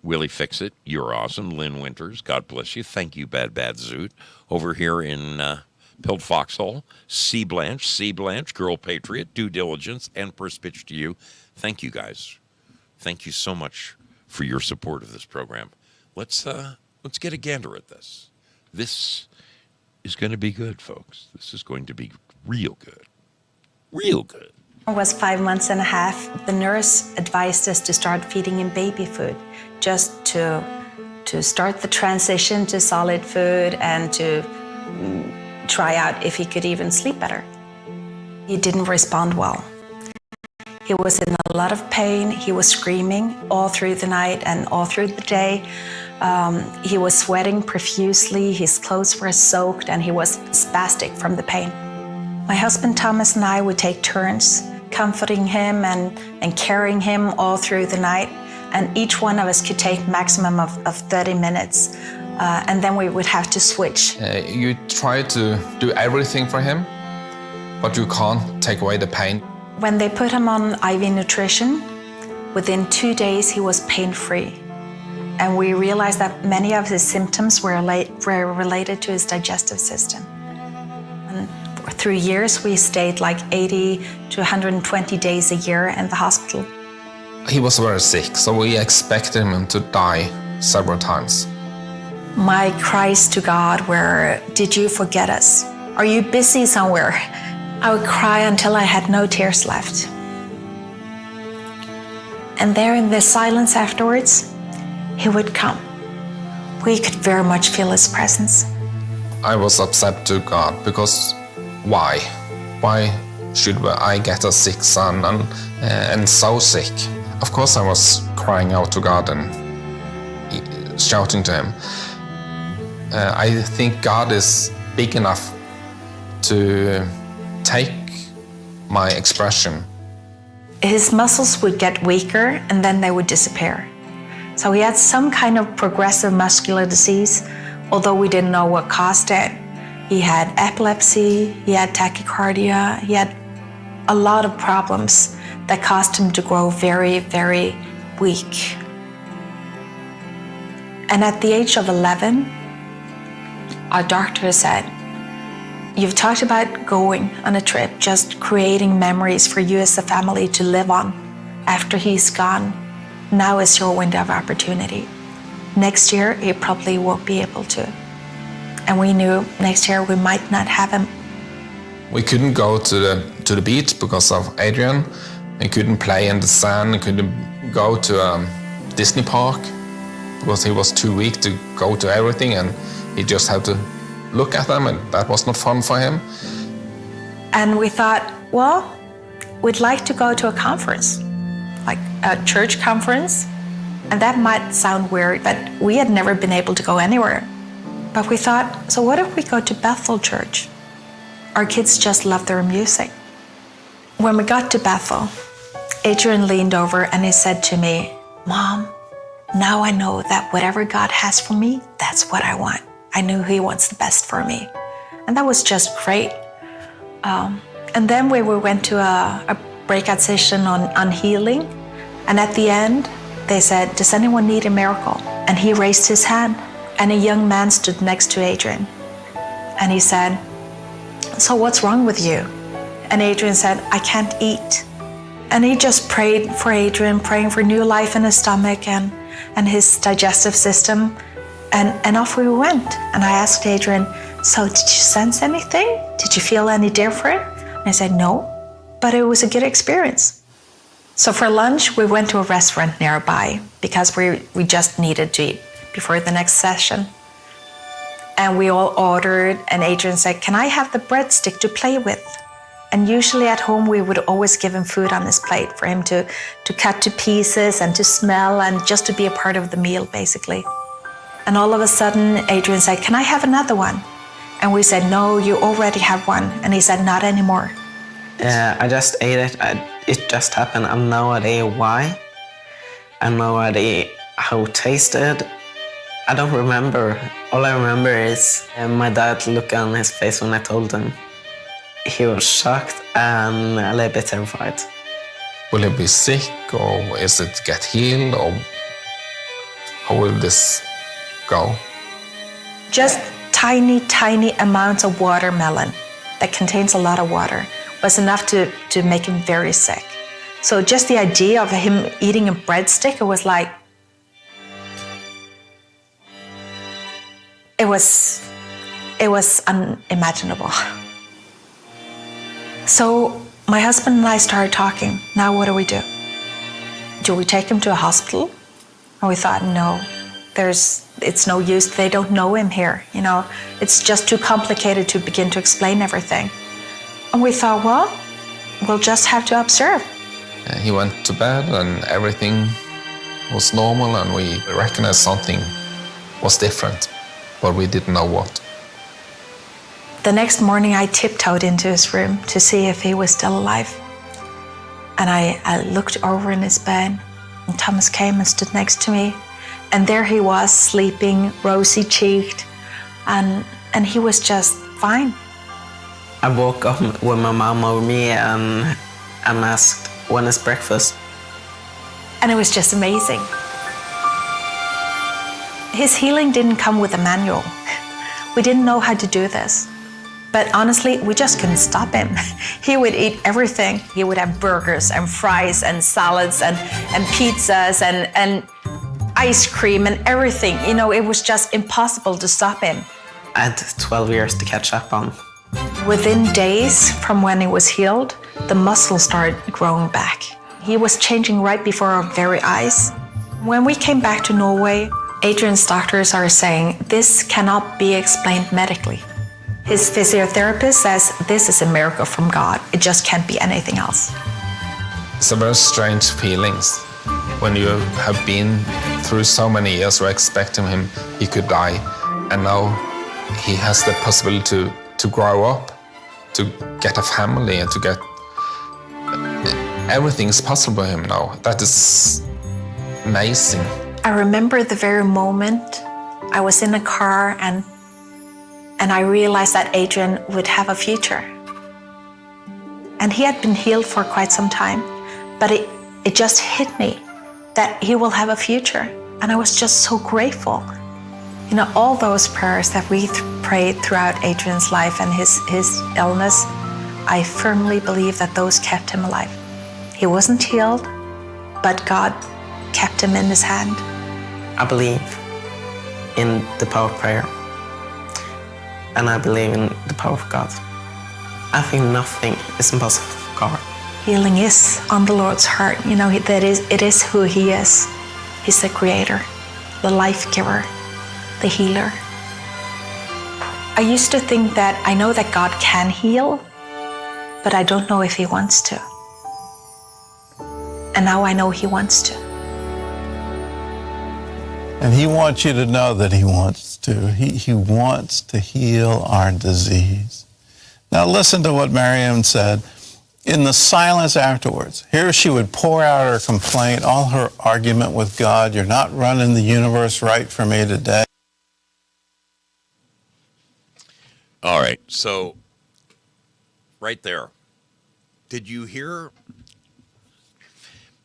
Willie Fixit, you're awesome. Lynn Winters, God bless you. Thank you, Bad Zoot. Over here in Pilled Foxhole, C. Blanche, Girl Patriot, Due Diligence, and First Pitch to You. Thank you, guys. Thank you so much for your support of this program. Let's get a gander at this. This is going to be good, folks. This is going to be real good. Real good. I was 5 months and a half. The nurse advised us to start feeding him baby food, just to start the transition to solid food and to try out if he could even sleep better. He didn't respond well. He was in a lot of pain. He was screaming all through the night and all through the day. He was sweating profusely. His clothes were soaked and he was spastic from the pain. My husband Thomas and I would take turns comforting him and carrying him all through the night. And each one of us could take maximum of 30 minutes. And then we would have to switch. You try to do everything for him, but you can't take away the pain. When they put him on IV nutrition, within 2 days he was pain-free. And we realized that many of his symptoms were related to his digestive system. And through years, we stayed like 80 to 120 days a year in the hospital. He was very sick, so we expected him to die several times. My cries to God were, "Did you forget us? Are you busy somewhere?" I would cry until I had no tears left. And there in the silence afterwards, he would come. We could very much feel his presence. I was upset to God because why? Why should I get a sick son and so sick? Of course I was crying out to God and shouting to him. I think God is big enough to take my expression. His muscles would get weaker and then they would disappear. So he had some kind of progressive muscular disease, although we didn't know what caused it. He had epilepsy, he had tachycardia, he had a lot of problems that caused him to grow very, very weak. And at the age of 11, our doctor said, "You've talked about going on a trip, just creating memories for you as a family to live on after he's gone. Now is your window of opportunity. Next year, you probably won't be able to." And we knew next year we might not have him. We couldn't go to the beach because of Adrian. We couldn't play in the sand. We couldn't go to Disney park because he was too weak to go to everything, and he just had to look at them, and that was not fun for him. And we thought, well, we'd like to go to a conference, like a church conference. And that might sound weird, but we had never been able to go anywhere. But we thought, so what if we go to Bethel Church? Our kids just love their music. When we got to Bethel, Adrian leaned over and he said to me, "Mom, now I know that whatever God has for me, that's what I want. I knew he wants the best for me." And that was just great. And then we went to a breakout session on healing. And at the end, they said, "Does anyone need a miracle?" And he raised his hand, and a young man stood next to Adrian. And he said, "So what's wrong with you?" And Adrian said, "I can't eat." And he just prayed for Adrian, praying for new life in his stomach and his digestive system. And off we went. And I asked Adrian, "So did you sense anything? Did you feel any different?" And he said, "No, but it was a good experience." So for lunch, we went to a restaurant nearby because we just needed to eat before the next session. And we all ordered, and Adrian said, "Can I have the breadstick to play with?" And usually at home, we would always give him food on his plate for him to cut to pieces and to smell and just to be a part of the meal, basically. And all of a sudden, Adrian said, "Can I have another one?" And we said, "No, you already have one." And he said, "Not anymore." I just ate it. It just happened. I have no idea why. I have no idea how it tasted. I don't remember. All I remember is my dad look on his face when I told him. He was shocked and a little bit terrified. Will he be sick, or is it get healed, or how will this go? Just tiny, tiny amounts of watermelon that contains a lot of water was enough to make him very sick. So just the idea of him eating a breadstick, it was like, it was unimaginable. So my husband and I started talking. Now what do we do? Do we take him to a hospital? And we thought, no, it's no use. They don't know him here. You know, it's just too complicated to begin to explain everything. And we thought, well, we'll just have to observe. He went to bed and everything was normal, and we recognized something was different, but we didn't know what. The next morning, I tiptoed into his room to see if he was still alive. And I looked over in his bed, and Thomas came and stood next to me. And there he was, sleeping, rosy-cheeked, and he was just fine. I woke up with my mom over me and asked, when is breakfast? And it was just amazing. His healing didn't come with a manual. We didn't know how to do this. But honestly, we just couldn't stop him. He would eat everything. He would have burgers and fries and salads and pizzas and ice cream and everything. You know, it was just impossible to stop him. I had 12 years to catch up on. Within days from when he was healed, the muscle started growing back. He was changing right before our very eyes. When we came back to Norway, Adrian's doctors are saying this cannot be explained medically. His physiotherapist says this is a miracle from God. It just can't be anything else. It's a very strange feelings when you have been through so many years where expecting him he could die, and now he has the possibility to grow up, to get a family, and to get everything is possible for him now. That is amazing. I remember the very moment I was in a car and I realized that Adrian would have a future. And he had been healed for quite some time, but it just hit me that he will have a future. And I was just so grateful. You know, all those prayers that we prayed throughout Adrian's life and his illness, I firmly believe that those kept him alive. He wasn't healed, but God kept him in his hand. I believe in the power of prayer, and I believe in the power of God. I think nothing is impossible for God. Healing is on the Lord's heart. You know, it is who he is. He's the creator, the life giver, the healer. I used to think that I know that God can heal, but I don't know if he wants to. And now I know he wants to. And he wants you to know that he wants to. He wants to heal our disease. Now listen to what Miriam said. In the silence afterwards, here she would pour out her complaint, all her argument with God. You're not running the universe right for me today. All right, so right there, did you hear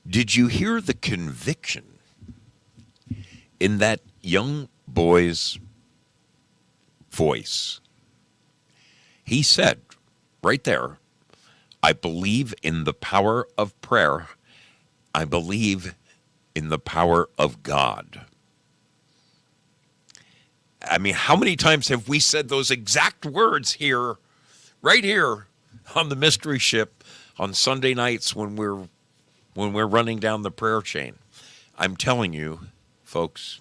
the conviction in that young boy's voice? He said right there, I believe in the power of prayer. I believe in the power of God. I mean, how many times have we said those exact words here, right here on the Mystery Ship on Sunday nights when we're running down the prayer chain? I'm telling you, folks,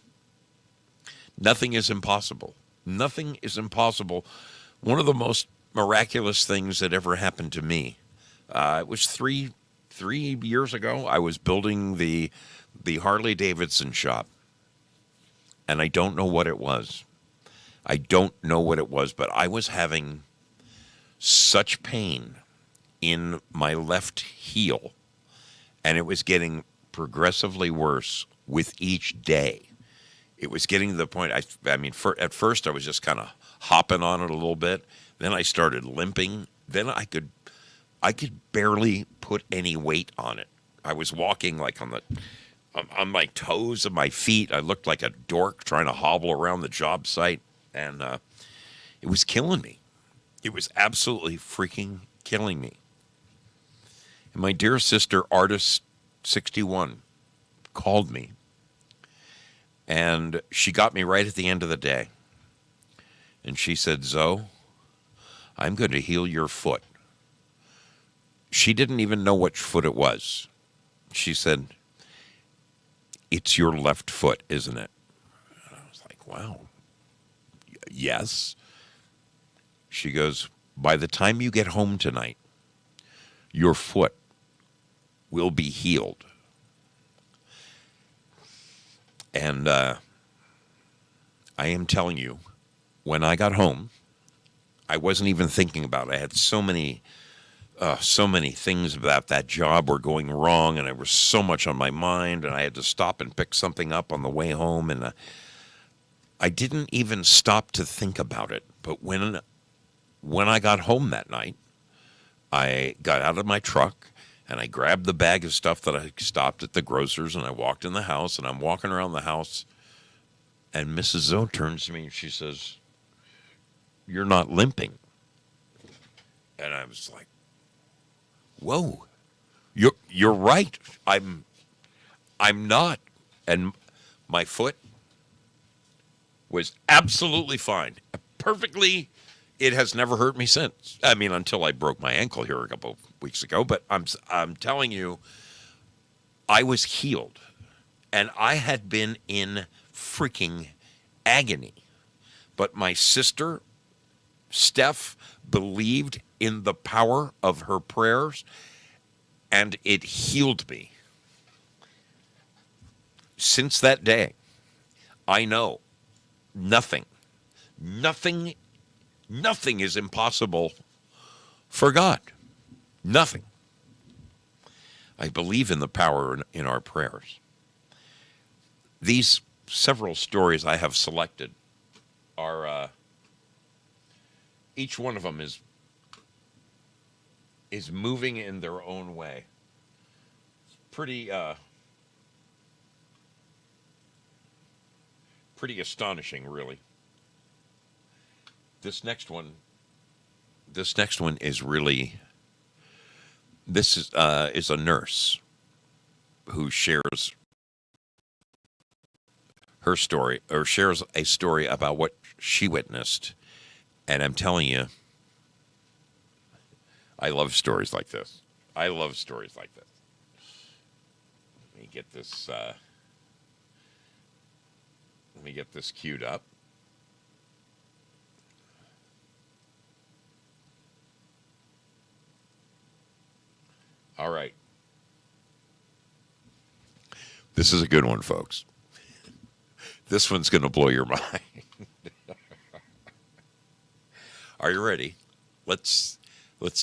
nothing is impossible. Nothing is impossible. One of the most miraculous things that ever happened to me, it was three years ago. I was building the Harley Davidson shop, and I don't know what it was. I don't know what it was, but I was having such pain in my left heel, and it was getting progressively worse with each day. it was getting to the point. At first I was just kind of hopping on it a little bit. Then I started limping. Then I could barely put any weight on it. I was walking like on my toes of my feet. I looked like a dork trying to hobble around the job site, and it was killing me. It was absolutely freaking killing me. And my dear sister, Artist 61, called me, and she got me right at the end of the day. And she said, "Zoe, I'm going to heal your foot." She didn't even know which foot it was. She said, "It's your left foot, isn't it?" And I was like, "Wow, yes." She goes, "By the time you get home tonight, your foot will be healed." And I am telling you, when I got home, I wasn't even thinking about it. I had so many things about that job were going wrong, and there was so much on my mind, and I had to stop and pick something up on the way home, and I didn't even stop to think about it. But when I got home that night, I got out of my truck, and I grabbed the bag of stuff that I stopped at the grocer's, and I walked in the house, and I'm walking around the house, and Mrs. Zoe turns to me, and she says, "You're not limping." And I was like, "Whoa, you're right. I'm not." And my foot was absolutely fine, perfectly. It has never hurt me since. I mean, until I broke my ankle here a couple of weeks ago. But I'm telling you, I was healed, and I had been in freaking agony. But my sister, Steph, believed in the power of her prayers, and it healed me. Since that day, I know nothing is impossible for God. Nothing. I believe in the power in our prayers. These several stories I have selected are, each one of them is moving in their own way. Pretty astonishing, really. This next one is really. This is a nurse who shares her story, or shares a story about what she witnessed, and I'm telling you, I love stories like this. Let me get this. Let me get this queued up. All right. This is a good one, folks. This one's going to blow your mind. Are you ready? Let's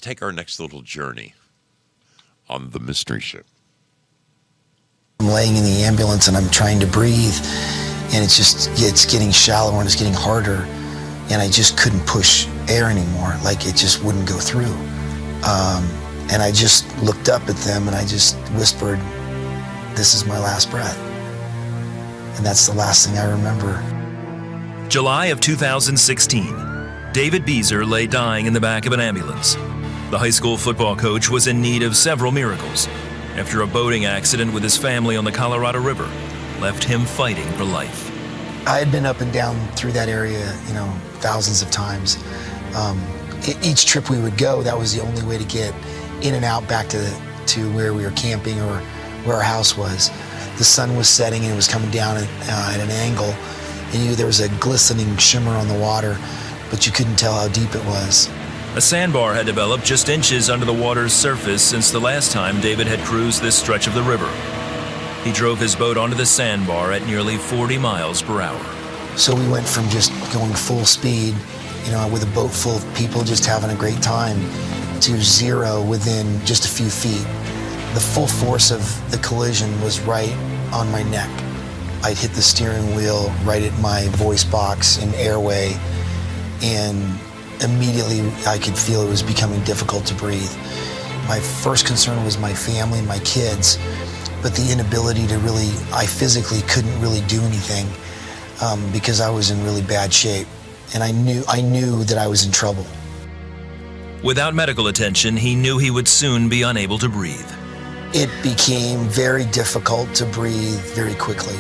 take our next little journey on the mystery ship. I'm laying in the ambulance and I'm trying to breathe, and it's getting shallower and it's getting harder, and I just couldn't push air anymore. Like, it just wouldn't go through. And I just looked up at them and I just whispered, "This is my last breath." And that's the last thing I remember. July of 2016, David Beezer lay dying in the back of an ambulance. The high school football coach was in need of several miracles after a boating accident with his family on the Colorado River left him fighting for life. I had been up and down through that area, thousands of times. Each trip we would go, that was the only way to get in and out back to where we were camping or where our house was. The sun was setting and it was coming down at an angle, and there was a glistening shimmer on the water, but you couldn't tell how deep it was. A sandbar had developed just inches under the water's surface since the last time David had cruised this stretch of the river. He drove his boat onto the sandbar at nearly 40 miles per hour. So we went from just going full speed, with a boat full of people just having a great time, to zero within just a few feet. The full force of the collision was right on my neck. I'd hit the steering wheel right at my voice box and airway, and immediately I could feel it was becoming difficult to breathe. My first concern was my family, my kids, but the inability to really, I physically couldn't really do anything because I was in really bad shape, and I knew that I was in trouble. Without medical attention, he knew he would soon be unable to breathe. It became very difficult to breathe very quickly,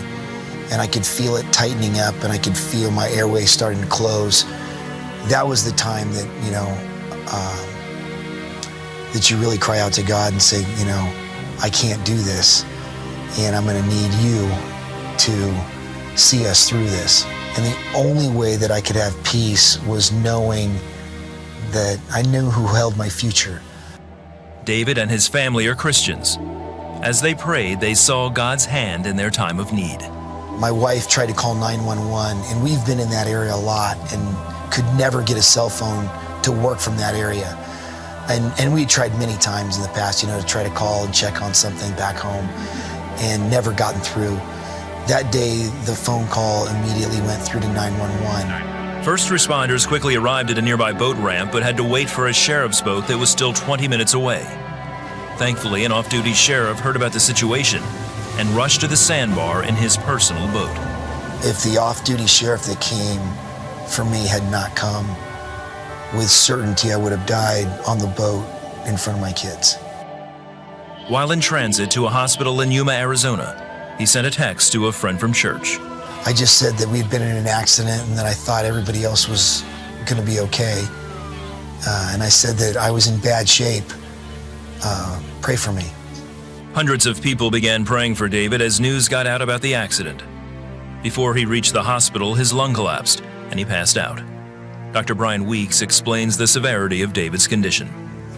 and I could feel it tightening up, and I could feel my airway starting to close. That was the time that, that you really cry out to God and say, I can't do this, and I'm going to need you to see us through this. And the only way that I could have peace was knowing that I knew who held my future. David and his family are Christians. As they prayed, they saw God's hand in their time of need. My wife tried to call 911, and we've been in that area a lot and could never get a cell phone to work from that area. And we tried many times in the past, to try to call and check on something back home, and never gotten through. That day, the phone call immediately went through to 911. First responders quickly arrived at a nearby boat ramp, but had to wait for a sheriff's boat that was still 20 minutes away. Thankfully, an off-duty sheriff heard about the situation and rushed to the sandbar in his personal boat. If the off-duty sheriff that came for me had not come, with certainty I would have died on the boat in front of my kids. While in transit to a hospital in Yuma, Arizona, he sent a text to a friend from church. I just said that we'd been in an accident and that I thought everybody else was going to be okay. And I said that I was in bad shape. Pray for me. Hundreds of people began praying for David as news got out about the accident. Before he reached the hospital, his lung collapsed and he passed out. Dr. Brian Weeks explains the severity of David's condition.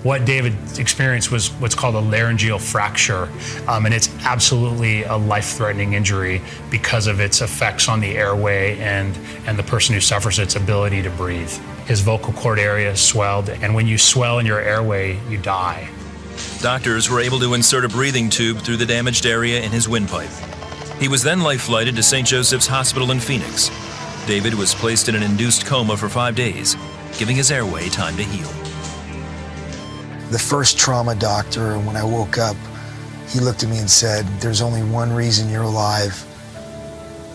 What David experienced was what's called a laryngeal fracture, and it's absolutely a life-threatening injury because of its effects on the airway and the person who suffers its ability to breathe. His vocal cord area swelled, and when you swell in your airway, you die. Doctors were able to insert a breathing tube through the damaged area in his windpipe. He was then life-flighted to St. Joseph's Hospital in Phoenix. David was placed in an induced coma for 5 days, giving his airway time to heal. The first trauma doctor, when I woke up, he looked at me and said, "There's only one reason you're alive,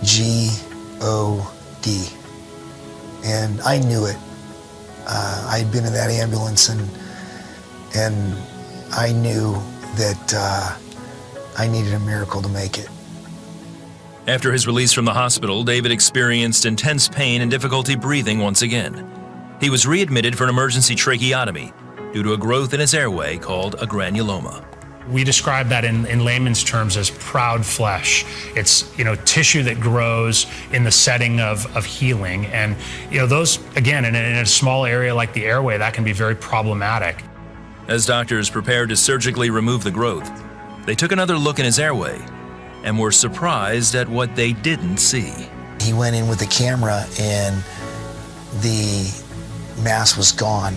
G-O-D." And I knew it. I'd been in that ambulance, and I knew that I needed a miracle to make it. After his release from the hospital, David experienced intense pain and difficulty breathing once again. He was readmitted for an emergency tracheotomy due to a growth in his airway called a granuloma. We describe that in layman's terms as proud flesh. It's tissue that grows in the setting of healing, and those, again, in a small area like the airway, that can be very problematic. As doctors prepared to surgically remove the growth, they took another look in his airway and were surprised at what they didn't see. He went in with the camera and the mass was gone,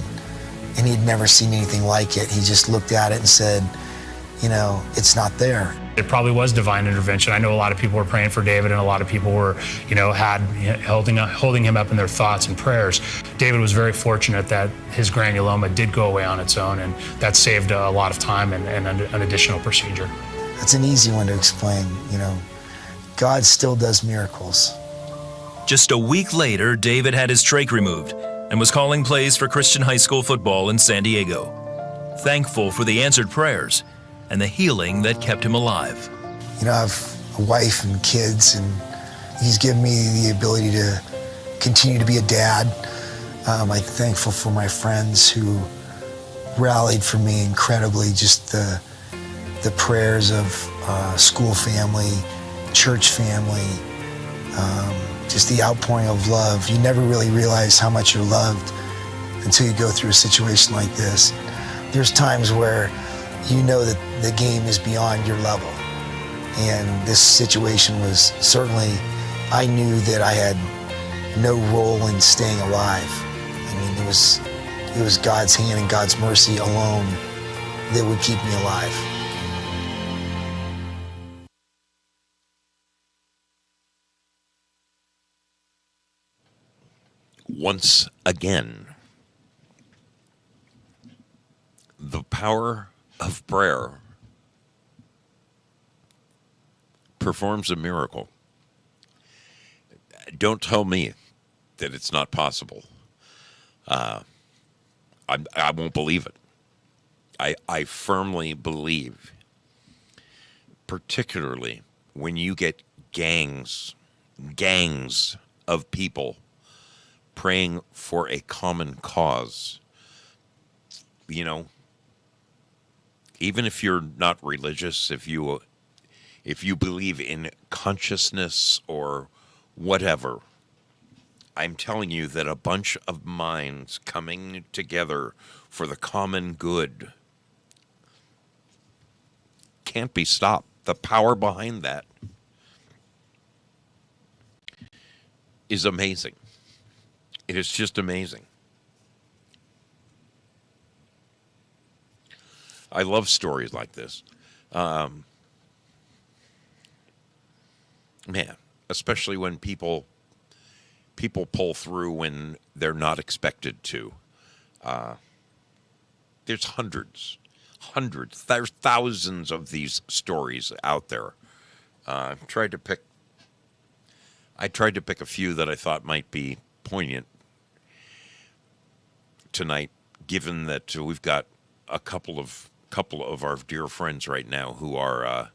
and he'd never seen anything like it. He just looked at it and said, it's not there. It probably was divine intervention. I know a lot of people were praying for David, and a lot of people were, holding him up in their thoughts and prayers. David was very fortunate that his granuloma did go away on its own, and that saved a lot of time and an additional procedure. That's an easy one to explain. God still does miracles. Just a week later, David had his trach removed and was calling plays for Christian high school football in San Diego, thankful for the answered prayers and the healing that kept him alive. I have a wife and kids, and he's given me the ability to continue to be a dad. I'm thankful for my friends who rallied for me incredibly, just the prayers of school family, church family, just the outpouring of love. You never really realize how much you're loved until you go through a situation like this. There's times where you know that the game is beyond your level. And this situation was certainly, I knew that I had no role in staying alive. It was God's hand and God's mercy alone that would keep me alive. Once again, the power of prayer performs a miracle. Don't tell me that it's not possible. I won't believe it. I firmly believe, particularly when you get gangs of people praying for a common cause, you know, even if you're not religious, if you believe in consciousness or whatever, I'm telling you that a bunch of minds coming together for the common good can't be stopped. The power behind that is amazing. It is just amazing. I love stories like this. Man, especially when people pull through when they're not expected to. There's hundreds, there's thousands of these stories out there. I tried to pick a few that I thought might be poignant tonight, given that we've got a couple of our dear friends right now who are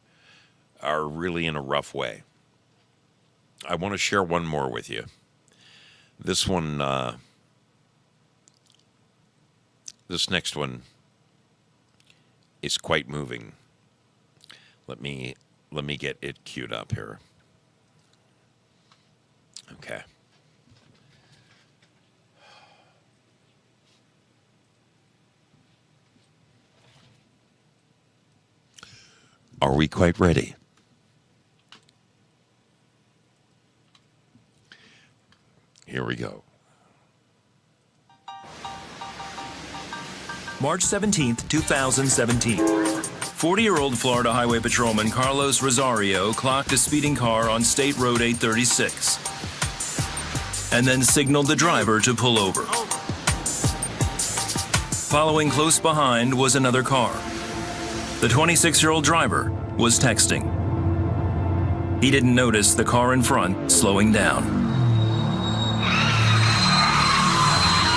really in a rough way. I want to share one more with you. This one, this next one is quite moving. Let me get it queued up here. Okay. Are we quite ready? Here we go. March 17th, 2017. 40-year-old Florida Highway Patrolman Carlos Rosario clocked a speeding car on State Road 836 and then signaled the driver to pull over. Following close behind was another car. The 26-year-old driver was texting. He didn't notice the car in front slowing down.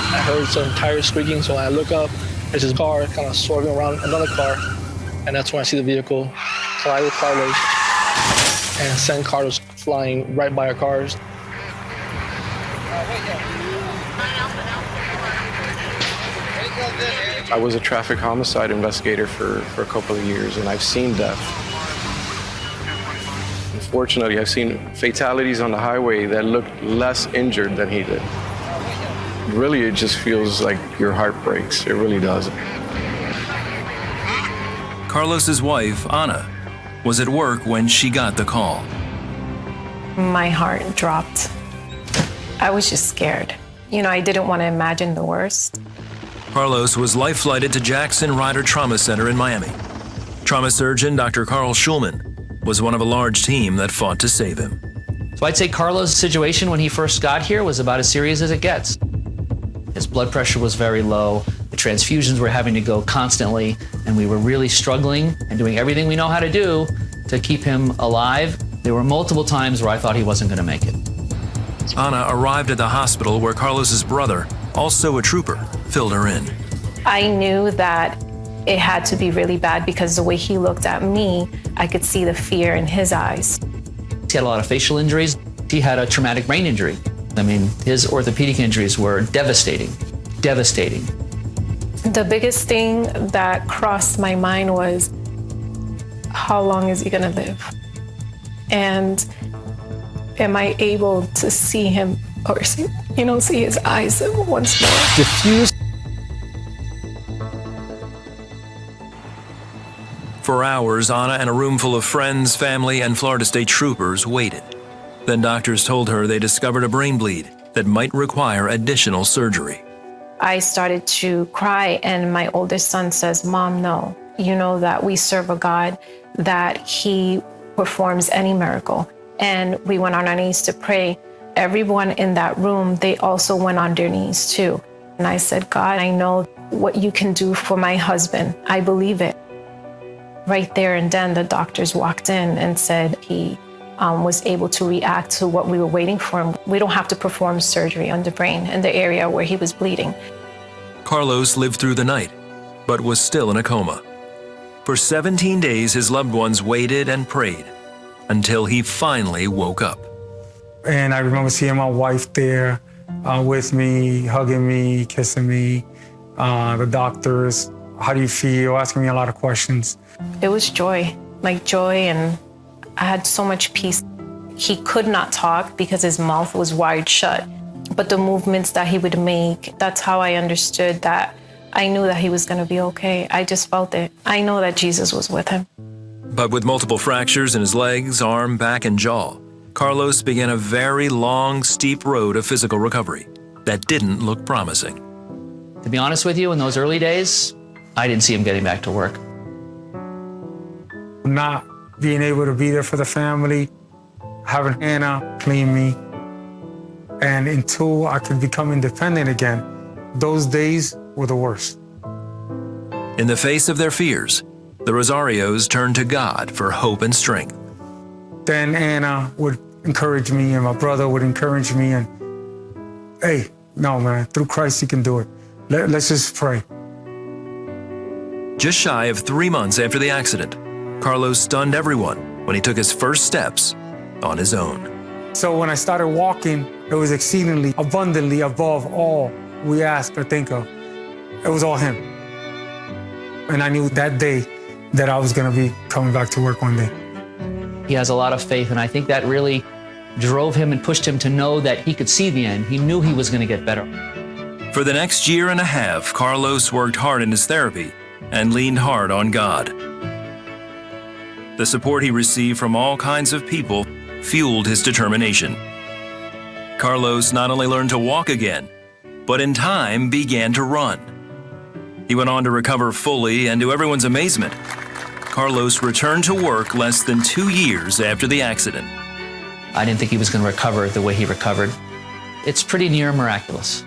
I heard some tires squeaking, so when I look up, there's this car kind of swerving around another car, and that's when I see the vehicle collide with Carlos and send Carlos flying right by our cars. I was a traffic homicide investigator for a couple of years, and I've seen death. Unfortunately, I've seen fatalities on the highway that looked less injured than he did. Really, it just feels like your heart breaks. It really does. Carlos's wife, Anna, was at work when she got the call. My heart dropped. I was just scared. You know, I didn't want to imagine the worst. Carlos was life-flighted to Jackson Ryder Trauma Center in Miami. Trauma surgeon Dr. Carl Schulman was one of a large team that fought to save him. So I'd say Carlos' situation when he first got here was about as serious as it gets. His blood pressure was very low, the transfusions were having to go constantly, and we were really struggling and doing everything we know how to do to keep him alive. There were multiple times where I thought he wasn't going to make it. Anna arrived at the hospital where Carlos's brother, also a trooper, filled her in. I knew that it had to be really bad because the way he looked at me, I could see the fear in his eyes. He had a lot of facial injuries. He had a traumatic brain injury. I mean, his orthopedic injuries were devastating. The biggest thing that crossed my mind was, how long is he gonna live? And am I able to see him or see his eyes once more? Diffuse. For hours, Anna and a room full of friends, family, and Florida State troopers waited. Then doctors told her they discovered a brain bleed that might require additional surgery. I started to cry, and my oldest son says, "Mom, no. You know that we serve a God that he performs any miracle." And we went on our knees to pray, everyone in that room, they also went on their knees too. And I said, God, I know what you can do for my husband. I believe it. Right there and then, the doctors walked in and said he was able to react to what we were waiting for him. We don't have to perform surgery on the brain in the area where he was bleeding. Carlos lived through the night, but was still in a coma. For 17 days, his loved ones waited and prayed until he finally woke up. And I remember seeing my wife there with me, hugging me, kissing me, the doctors, how do you feel, asking me a lot of questions. It was joy, and I had so much peace. He could not talk because his mouth was wired shut, but the movements that he would make, that's how I understood that. I knew that he was going to be okay. I just felt it. I know that Jesus was with him. But with multiple fractures in his legs, arm, back, and jaw, Carlos began a very long, steep road of physical recovery that didn't look promising. To be honest with you, in those early days, I didn't see him getting back to work. Not being able to be there for the family, having Anna clean me, and until I could become independent again, those days were the worst. In the face of their fears, the Rosarios turned to God for hope and strength. Then Anna would encourage me, and my brother would encourage me, and hey, no man, through Christ you can do it. Let's just pray. Just shy of 3 months after the accident, Carlos stunned everyone when he took his first steps on his own. So when I started walking, it was exceedingly, abundantly above all we ask or think of. It was all him. And I knew that day that I was going to be coming back to work one day. He has a lot of faith, and I think that really drove him and pushed him to know that he could see the end. He knew he was going to get better. For the next year and a half, Carlos worked hard in his therapy and leaned hard on God. The support he received from all kinds of people fueled his determination. Carlos not only learned to walk again, but in time began to run. He went on to recover fully, and to everyone's amazement, Carlos returned to work less than 2 years after the accident. I didn't think he was going to recover the way he recovered. It's pretty near miraculous.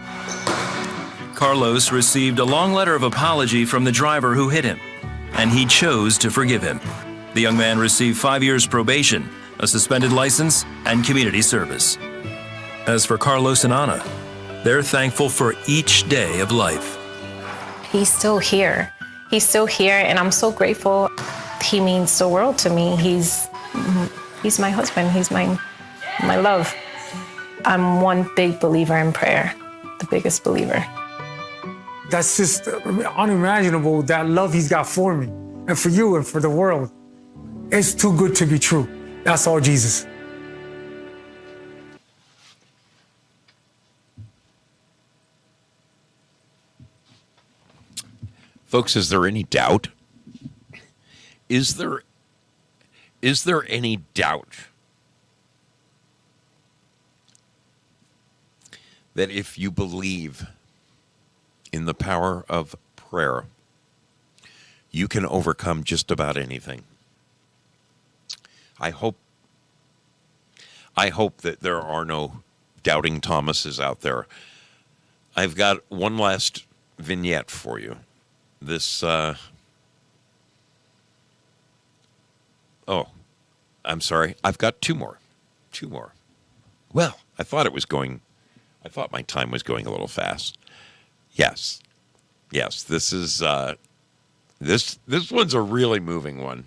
Carlos received a long letter of apology from the driver who hit him, and he chose to forgive him. The young man received 5 years probation, a suspended license, and community service. As for Carlos and Ana, they're thankful for each day of life. He's still here. He's still here, and I'm so grateful. He means the world to me. He's my husband. He's my love. I'm one big believer in prayer, the biggest believer. That's just unimaginable, that love he's got for me and for you and for the world. It's too good to be true. That's all Jesus. Folks, is there any doubt? Is there any doubt that if you believe in the power of prayer, you can overcome just about anything? I hope that there are no doubting Thomases out there. I've got one last vignette for you. This, oh, I'm sorry. I've got two more. Well, I thought my time was going a little fast. Yes, this is, this one's a really moving one.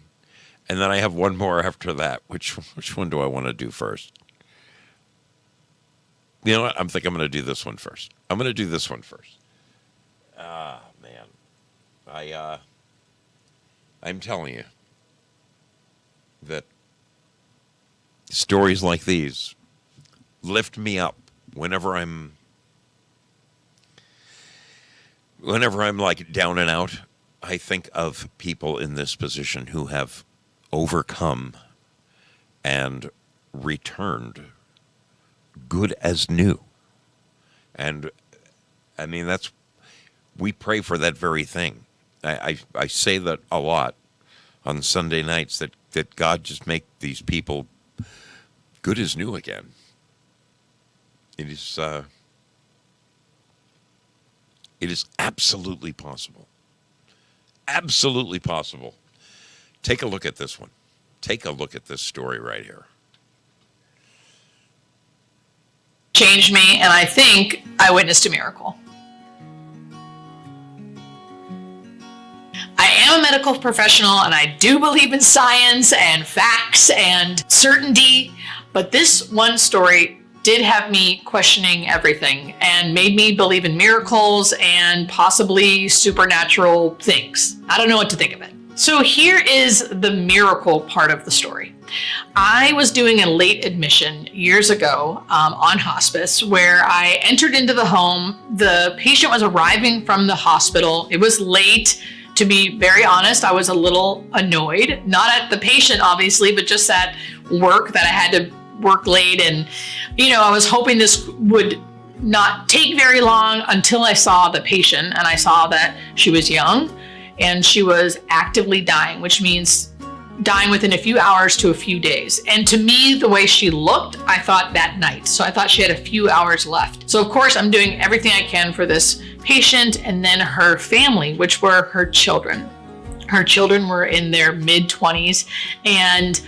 And then I have one more after that. Which one do I want to do first? You know what? I think I'm going to do this one first. Ah, man. I'm telling you that stories like these lift me up whenever I'm like down and out. I think of people in this position who have overcome and returned good as new. And I mean, we pray for that very thing. I say that a lot on Sunday nights, that God just make these people good as new again. It is absolutely possible. Absolutely possible. Take a look at this one. Take a look at this story right here. Changed me, and I think I witnessed a miracle. I am a medical professional, and I do believe in science and facts and certainty, but this one story did have me questioning everything and made me believe in miracles and possibly supernatural things. I don't know what to think of it. So here is the miracle part of the story. I was doing a late admission years ago on hospice where I entered into the home. The patient was arriving from the hospital. It was late. To be very honest, I was a little annoyed, not at the patient obviously, but just at work that I had to work late. And, I was hoping this would not take very long until I saw the patient, and I saw that she was young and she was actively dying, which means dying within a few hours to a few days. And to me, the way she looked, I thought that night. So I thought she had a few hours left. So of course, I'm doing everything I can for this patient and then her family, which were her children. Her children were in their mid-20s, and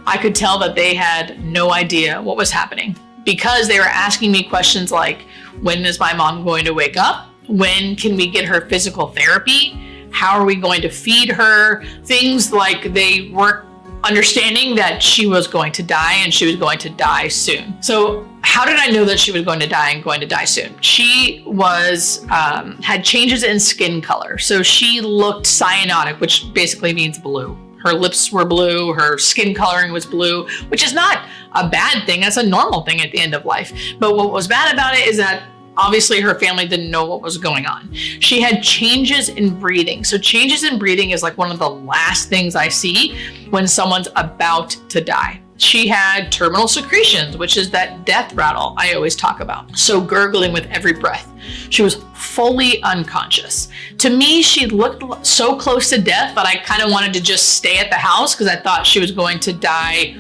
I could tell that they had no idea what was happening because they were asking me questions like, when is my mom going to wake up? When can we get her physical therapy? How are we going to feed her? Things like they weren't understanding that she was going to die and she was going to die soon. So how did I know that she was going to die and going to die soon? She was had changes in skin color. So she looked cyanotic, which basically means blue. Her lips were blue, her skin coloring was blue, which is not a bad thing. That's a normal thing at the end of life. But what was bad about it is that obviously her family didn't know what was going on. She had changes in breathing. So changes in breathing is like one of the last things I see when someone's about to die. She had terminal secretions, which is that death rattle I always talk about. So gurgling with every breath. She was fully unconscious. To me, she looked so close to death that I kind of wanted to just stay at the house because I thought she was going to die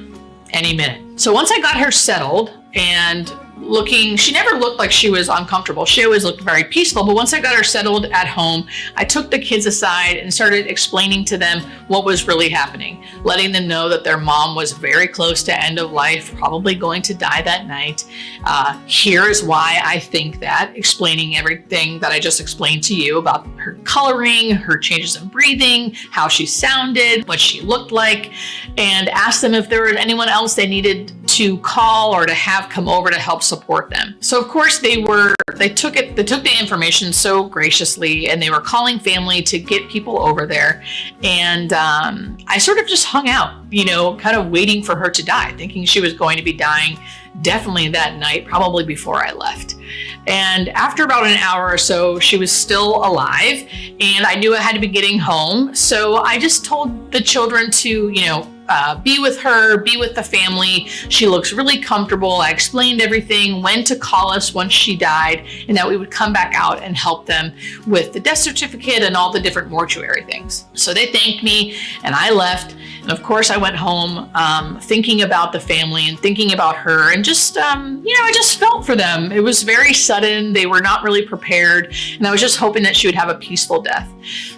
any minute. So once I got her settled and she never looked like she was uncomfortable. She always looked very peaceful. But once I got her settled at home, I took the kids aside and started explaining to them what was really happening, letting them know that their mom was very close to end of life, probably going to die that night. Here is why I think that, explaining everything that I just explained to you about her coloring, her changes in breathing, how she sounded, what she looked like, and asked them if there was anyone else they needed to call or to have come over to help support them. So of course they took the information so graciously, and they were calling family to get people over there. And I sort of just hung out, kind of waiting for her to die, thinking she was going to be dying definitely that night, probably before I left. And after about an hour or so, she was still alive, and I knew I had to be getting home. So I just told the children to, be with her, be with the family. She looks really comfortable. I explained everything, when to call us once she died, and that we would come back out and help them with the death certificate and all the different mortuary things. So they thanked me, and I left. And of course, I went home thinking about the family and thinking about her, and just, I just felt for them. It was very sudden. They were not really prepared, and I was just hoping that she would have a peaceful death.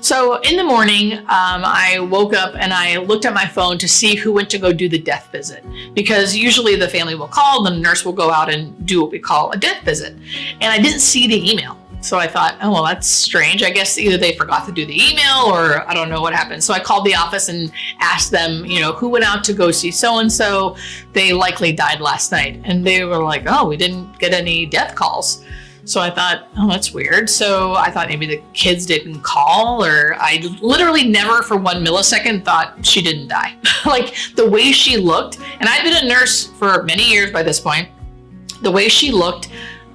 So in the morning, I woke up and I looked at my phone to see who went to go do the death visit, because usually the family will call, the nurse will go out and do what we call a death visit. And I didn't see the email. So I thought, oh, well, that's strange. I guess either they forgot to do the email or I don't know what happened. So I called the office and asked them, who went out to go see so-and-so? They likely died last night. And they were like, oh, we didn't get any death calls. So I thought, oh, that's weird. So I thought maybe the kids didn't call, or I literally never for 1 millisecond thought she didn't die. Like the way she looked, and I'd been a nurse for many years by this point, the way she looked,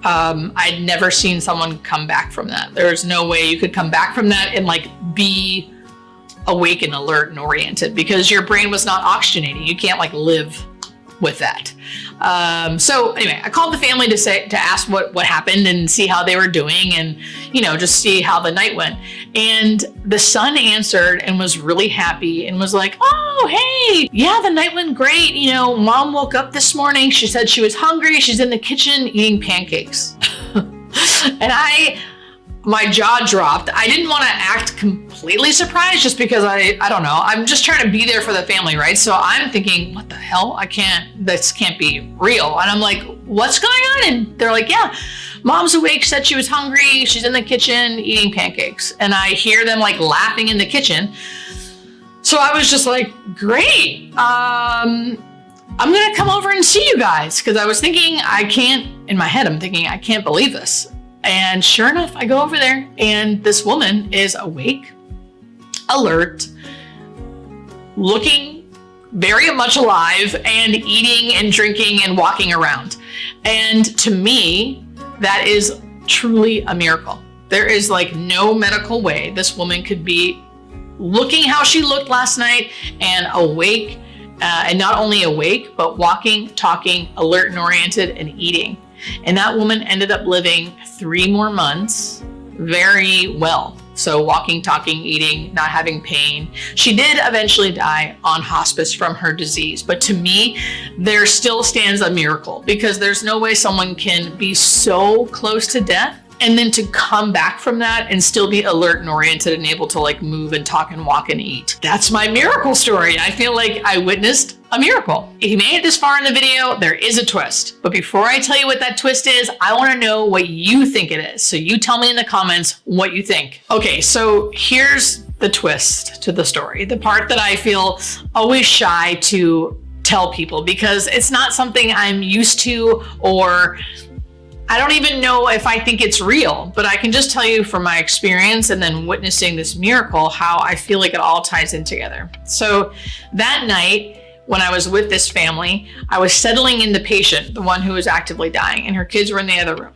I'd never seen someone come back from that. There's no way you could come back from that and be awake and alert and oriented, because your brain was not oxygenating. You can't live with that. So anyway, I called the family to ask what happened and see how they were doing, and just see how the night went. And the son answered and was really happy and was like, "Oh, hey, yeah, the night went great. Mom woke up this morning. She said she was hungry. She's in the kitchen eating pancakes." And my jaw dropped. I didn't want to act completely surprised just because I don't know. I'm just trying to be there for the family, right? So I'm thinking, what the hell? This can't be real. And I'm like, what's going on? And they're like, yeah, Mom's awake, said she was hungry. She's in the kitchen eating pancakes. And I hear them like laughing in the kitchen. So I was just like, great. I'm going to come over and see you guys. Because I was thinking, in my head, I'm thinking, I can't believe this. And sure enough, I go over there and this woman is awake, alert, looking very much alive, and eating and drinking and walking around. And to me, that is truly a miracle. There is like no medical way this woman could be looking how she looked last night and awake, and not only awake, but walking, talking, alert and oriented, and eating. And that woman ended up living 3 more months very well. So walking, talking, eating, not having pain. She did eventually die on hospice from her disease. But to me, there still stands a miracle, because there's no way someone can be so close to death and then to come back from that and still be alert and oriented and able to like move and talk and walk and eat. That's my miracle story. I feel like I witnessed a miracle. If you made it this far in the video, there is a twist. But before I tell you what that twist is, I want to know what you think it is. So you tell me in the comments what you think. Okay, so here's the twist to the story. The part that I feel always shy to tell people, because it's not something I'm used to, or I don't even know if I think it's real, but I can just tell you from my experience and then witnessing this miracle, how I feel like it all ties in together. So that night, when I was with this family, I was settling in the patient, the one who was actively dying, and her kids were in the other room.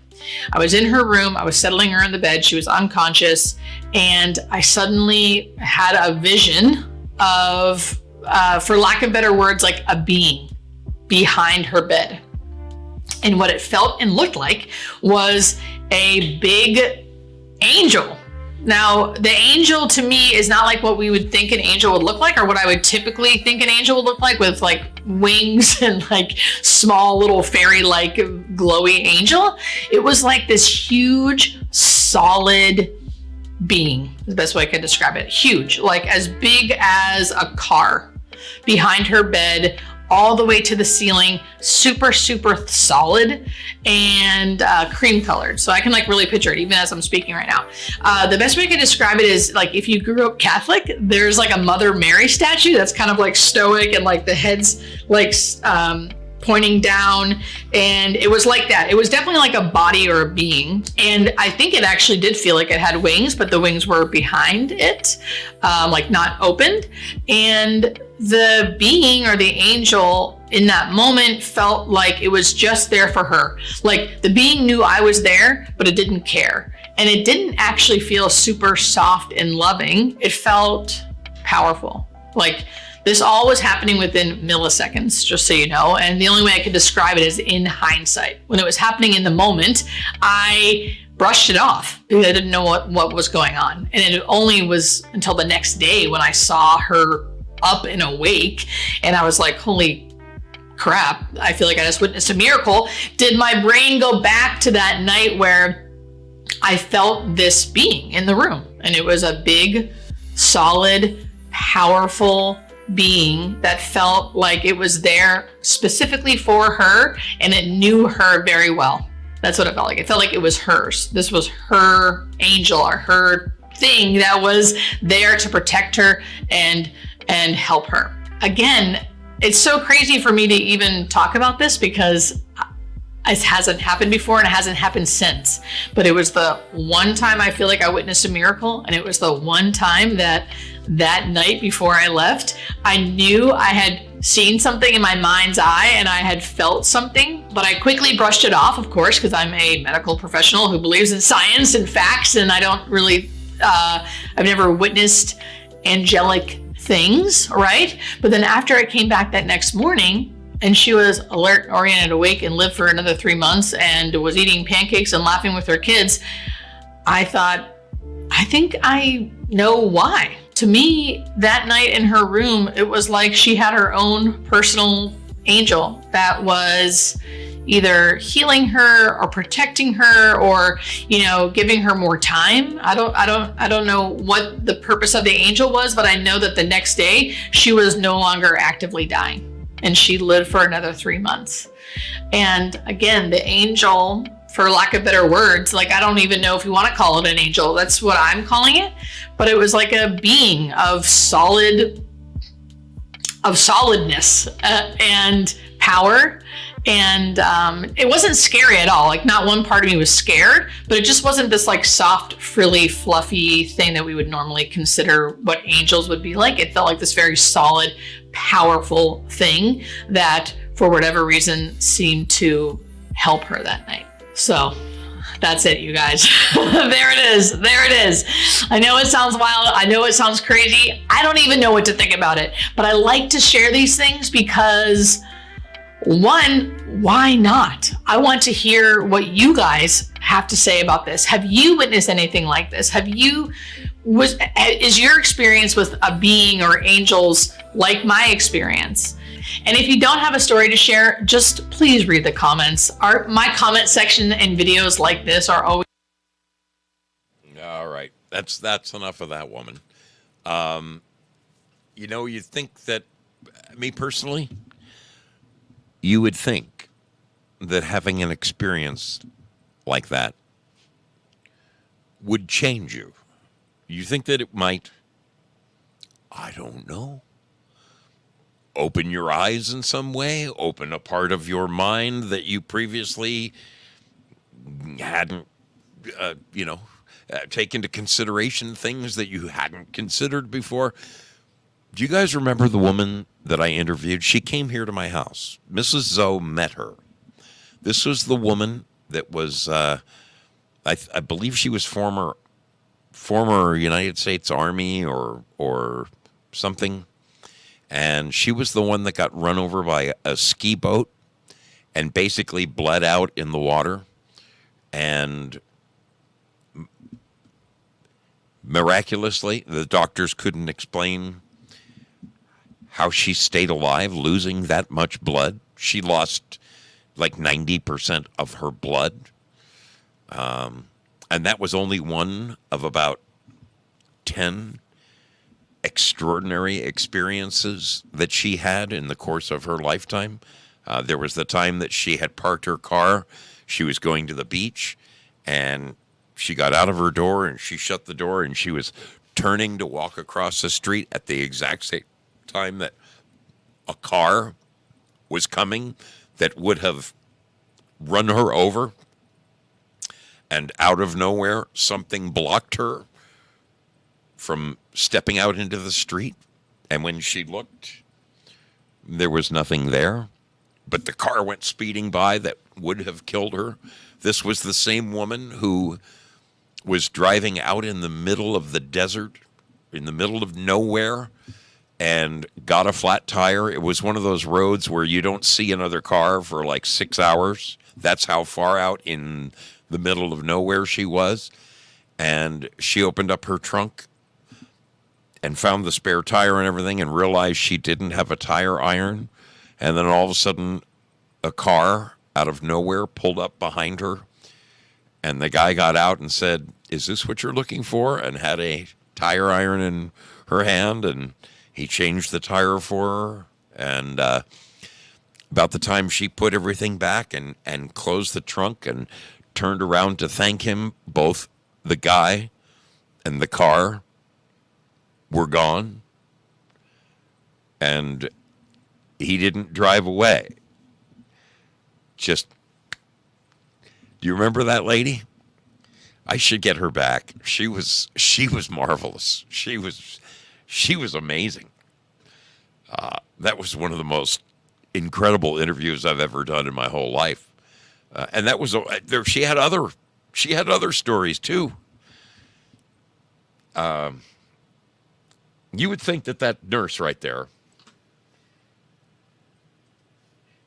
I was in her room, I was settling her in the bed, she was unconscious, and I suddenly had a vision of, for lack of better words, like a being behind her bed. And what it felt and looked like was a big angel. Now, the angel to me is not like what we would think an angel would look like, or what I would typically think an angel would look like, with like wings and like small little fairy-like glowy angel. It was like this huge, solid being, the best way I could describe it. Huge, like as big as a car, behind her bed, all the way to the ceiling, super, super solid and cream colored. So I can like really picture it even as I'm speaking right now. The best way I can describe it is like if you grew up Catholic, there's like a Mother Mary statue that's kind of like stoic and like the head's like pointing down, and it was like that. It was definitely like a body or a being, and I think it actually did feel like it had wings, but the wings were behind it, like not opened. And the being or the angel in that moment felt like it was just there for her. Like the being knew I was there, but it didn't care. And it didn't actually feel super soft and loving. It felt powerful. Like this all was happening within milliseconds, just so you know. And the only way I could describe it is in hindsight. When it was happening in the moment, I brushed it off because I didn't know what was going on. And it only was until the next day when I saw her up and awake, and I was like, holy crap, I feel like I just witnessed a miracle. Did my brain go back to that night where I felt this being in the room? And it was a big, solid, powerful being that felt like it was there specifically for her, and it knew her very well. That's what it felt like. It felt like it was hers. This was her angel or her thing that was there to protect her and help her. Again, it's so crazy for me to even talk about this because it hasn't happened before and it hasn't happened since. But it was the one time I feel like I witnessed a miracle, and it was the one time that night before I left, I knew I had seen something in my mind's eye and I had felt something, but I quickly brushed it off, of course, because I'm a medical professional who believes in science and facts, and I don't really, I've never witnessed angelic things, right? But then after I came back that next morning and she was alert, oriented, awake, and lived for another 3 months and was eating pancakes and laughing with her kids, I thought, I think I know why. To me, that night in her room, it was like she had her own personal angel that was either healing her or protecting her or, giving her more time. I don't know what the purpose of the angel was, but I know that the next day she was no longer actively dying and she lived for another 3 months. And again, the angel, for lack of better words, like, I don't even know if you want to call it an angel. That's what I'm calling it. But it was like a being of solidness and power. And it wasn't scary at all. Like, not one part of me was scared, but it just wasn't this like soft, frilly, fluffy thing that we would normally consider what angels would be like. It felt like this very solid, powerful thing that, for whatever reason, seemed to help her that night. So that's it, you guys. There it is. There it is. I know it sounds wild. I know it sounds crazy. I don't even know what to think about it, but I like to share these things because, one, why not? I want to hear what you guys have to say about this. Have you witnessed anything like this? Is your experience with a being or angels like my experience? And if you don't have a story to share, just please read the comments. My comment section and videos like this are always... All right. That's enough of that woman. You think that, me personally, you would think that having an experience like that would change you. You think that it might, I don't know, open your eyes in some way, open a part of your mind that you previously hadn't, take into consideration things that you hadn't considered before. Do you guys remember the woman that I interviewed? She came here to my house. Mrs. Zoe met her. This was the woman that was, I believe she was former United States Army or something. And she was the one that got run over by a ski boat and basically bled out in the water. And miraculously, the doctors couldn't explain how she stayed alive, losing that much blood. She lost like 90% of her blood. And that was only one of about 10 extraordinary experiences that she had in the course of her lifetime. There was the time that she had parked her car. She was going to the beach, and she got out of her door, and she shut the door, and she was turning to walk across the street at the exact same time that a car was coming that would have run her over. And out of nowhere, something blocked her from stepping out into the street. And when she looked, there was nothing there. But the car went speeding by that would have killed her. This was the same woman who was driving out in the middle of the desert, in the middle of nowhere, and got a flat tire. It was one of those roads where you don't see another car for like 6 hours. That's how far out in the middle of nowhere she was. And she opened up her trunk and found the spare tire and everything and realized she didn't have a tire iron. And then all of a sudden, a car out of nowhere pulled up behind her. And the guy got out and said, "Is this what you're looking for?" And had a tire iron in her hand. And he changed the tire for her. And about the time she put everything back and closed the trunk and turned around to thank him, both the guy and the car were gone. And he didn't drive away. Just, do you remember that lady? I should get her back. She was marvelous. She was amazing. That was one of the most incredible interviews I've ever done in my whole life. And that was there. She had other stories too. You would think that nurse right there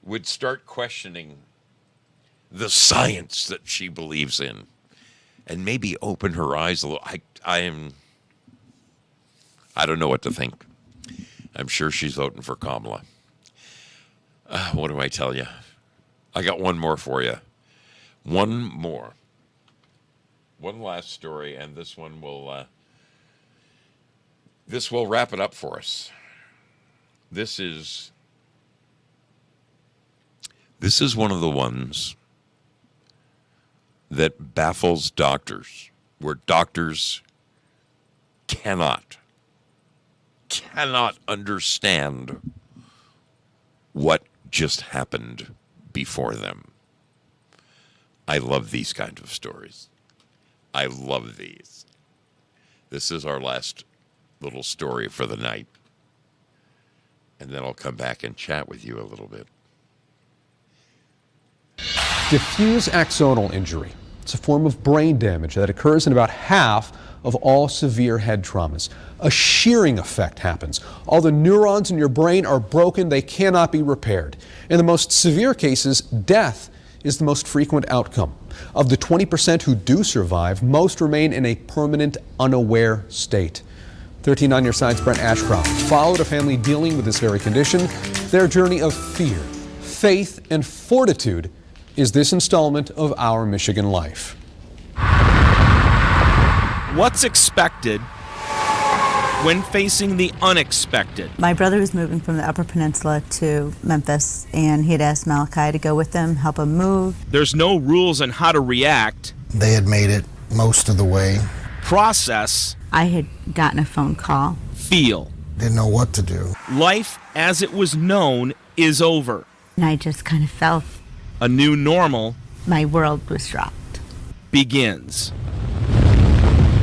would start questioning the science that she believes in and maybe open her eyes a little. I don't know what to think. I'm sure she's voting for Kamala. What do I tell you? I got one more for you. One more. One last story, and this one will wrap it up for us. This is one of the ones that baffles doctors, where doctors cannot understand what just happened before them. I love these kinds of stories. I love these. This is our last little story for the night. And then I'll come back and chat with you a little bit. Diffuse axonal injury. It's a form of brain damage that occurs in about half of all severe head traumas. A shearing effect happens. All the neurons in your brain are broken. They cannot be repaired. In the most severe cases, death is the most frequent outcome. Of the 20% who do survive, most remain in a permanent, unaware state. 13 on your side's Brent Ashcroft followed a family dealing with this very condition. Their journey of fear, faith, and fortitude is this installment of Our Michigan Life. What's expected when facing the unexpected? My brother was moving from the Upper Peninsula to Memphis, and he had asked Malachi to go with them, help him move. There's no rules on how to react. They had made it most of the way. Process. I had gotten a phone call. Feel. Didn't know what to do. Life as it was known is over. And I just kind of felt a new normal. My world was dropped. Begins.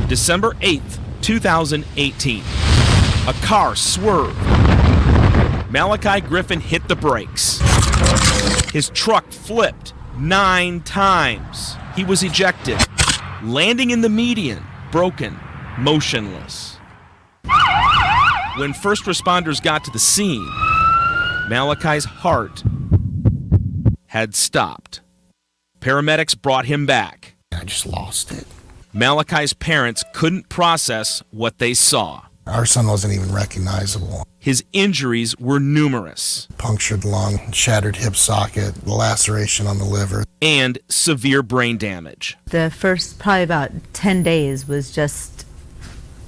December 8th, 2018. A car swerved. Malachi Griffin hit the brakes. His truck flipped 9 times. He was ejected, landing in the median, broken, motionless. When first responders got to the scene, Malachi's heart had stopped. Paramedics brought him back. I just lost it. Malachi's parents couldn't process what they saw. Our son wasn't even recognizable. His injuries were numerous. Punctured lung, shattered hip socket, laceration on the liver. And severe brain damage. The first probably about 10 days was just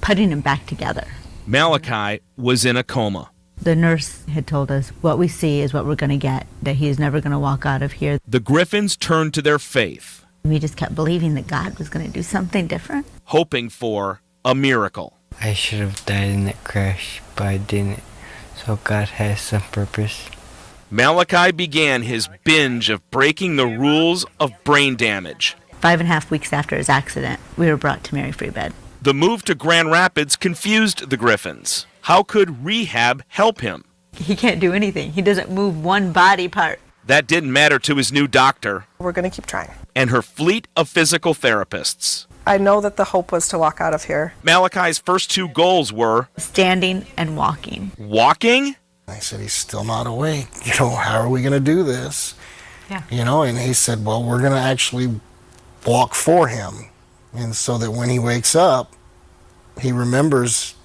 putting him back together. Malachi was in a coma. The nurse had told us what we see is what we're going to get, that he's never going to walk out of here. The Griffins turned to their faith. We just kept believing that God was going to do something different. Hoping for a miracle. I should have died in that crash, but I didn't. So God has some purpose. Malachi began his binge of breaking the rules of brain damage. 5.5 weeks after his accident, we were brought to Mary Free Bed. The move to Grand Rapids confused the Griffins. How could rehab help him? He can't do anything. He doesn't move one body part. That didn't matter to his new doctor. We're going to keep trying. And her fleet of physical therapists. I know that the hope was to walk out of here. Malachi's first 2 goals were standing and walking. Walking? I said, he's still not awake. How are we going to do this? Yeah. And he said, well, we're going to actually walk for him. And so that when he wakes up, he remembers,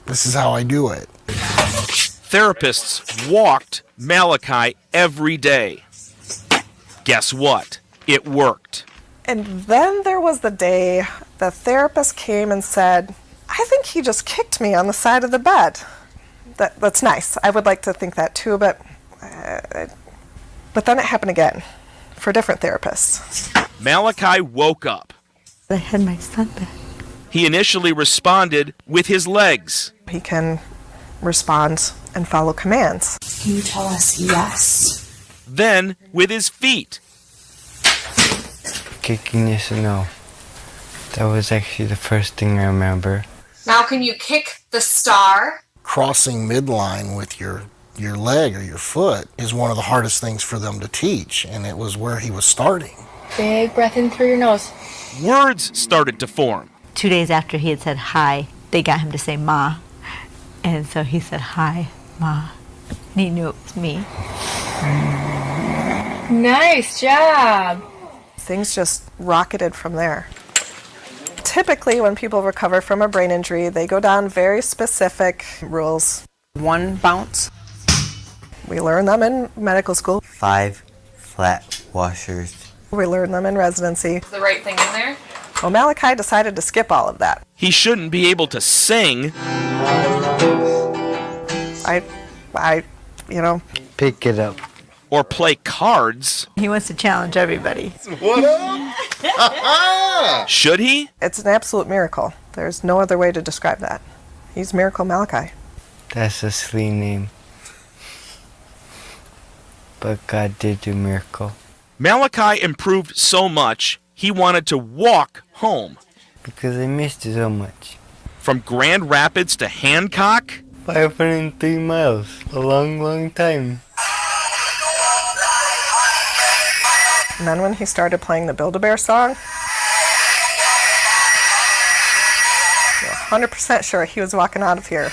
this is how I do it. Therapists walked Malachi every day. Guess what? It worked. And then there was the day the therapist came and said, I think he just kicked me on the side of the bed. That's nice. I would like to think that too, but then it happened again for different therapists. Malachi woke up. I had my son back. He initially responded with his legs. He can respond and follow commands. Can you tell us yes? Then with his feet. Kicking yes or no. That was actually the first thing I remember. Now can you kick the star? Crossing midline with your leg or your foot is one of the hardest things for them to teach, and it was where he was starting. Big breath in through your nose. Words started to form. 2 days after he had said hi, they got him to say Ma. And so he said, hi, Ma. And he knew it was me. Nice job. Things just rocketed from there. Typically, when people recover from a brain injury, they go down very specific rules. 1 bounce. We learn them in medical school. 5 flat washers. We learn them in residency. Is the right thing in there? Well, Malachi decided to skip all of that. He shouldn't be able to sing. Pick it up. Or play cards. He wants to challenge everybody. Should he? It's an absolute miracle. There's no other way to describe that. He's Miracle Malachi. That's a silly name. But God did do a miracle. Malachi improved so much, he wanted to walk home. Because I missed it so much. From Grand Rapids to Hancock? 503 miles. A long, long time. And then when he started playing the Build-A-Bear song, you're 100% sure he was walking out of here.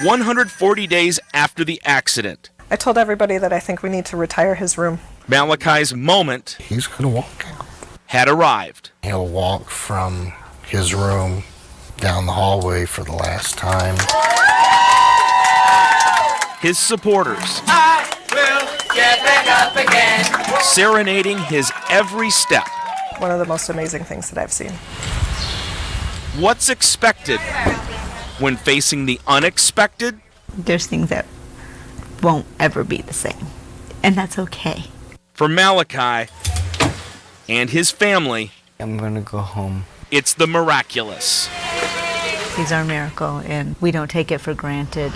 140 days after the accident. I told everybody that I think we need to retire his room. Malachi's moment He's going to walk out. had arrived. He'll walk from his room down the hallway for the last time. His supporters I will get back up again. serenading his every step. One of the most amazing things that I've seen. What's expected when facing the unexpected? There's things that won't ever be the same, and that's okay. For Malachi and his family, I'm gonna go home. It's the miraculous. He's our miracle, and we don't take it for granted.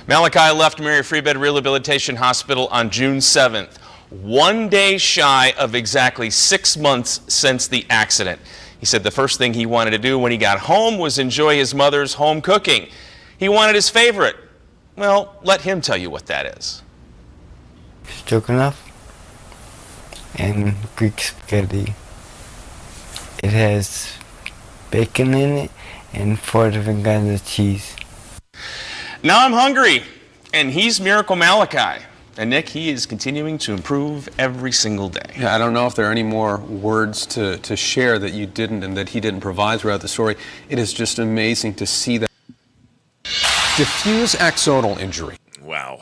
Malachi left Mary Free Bed Rehabilitation Hospital on June 7th, 1 day shy of exactly 6 months since the accident. He said the first thing he wanted to do when he got home was enjoy his mother's home cooking. He wanted his favorite. Well, let him tell you what that is. Stroganoff and Greek spaghetti. It has bacon in it and 4 different kinds of cheese. Now I'm hungry, and he's Miracle Malachi. And Nick, he is continuing to improve every single day. Yeah, I don't know if there are any more words to share that you didn't and that he didn't provide throughout the story. It is just amazing to see that. Diffuse axonal injury. Wow.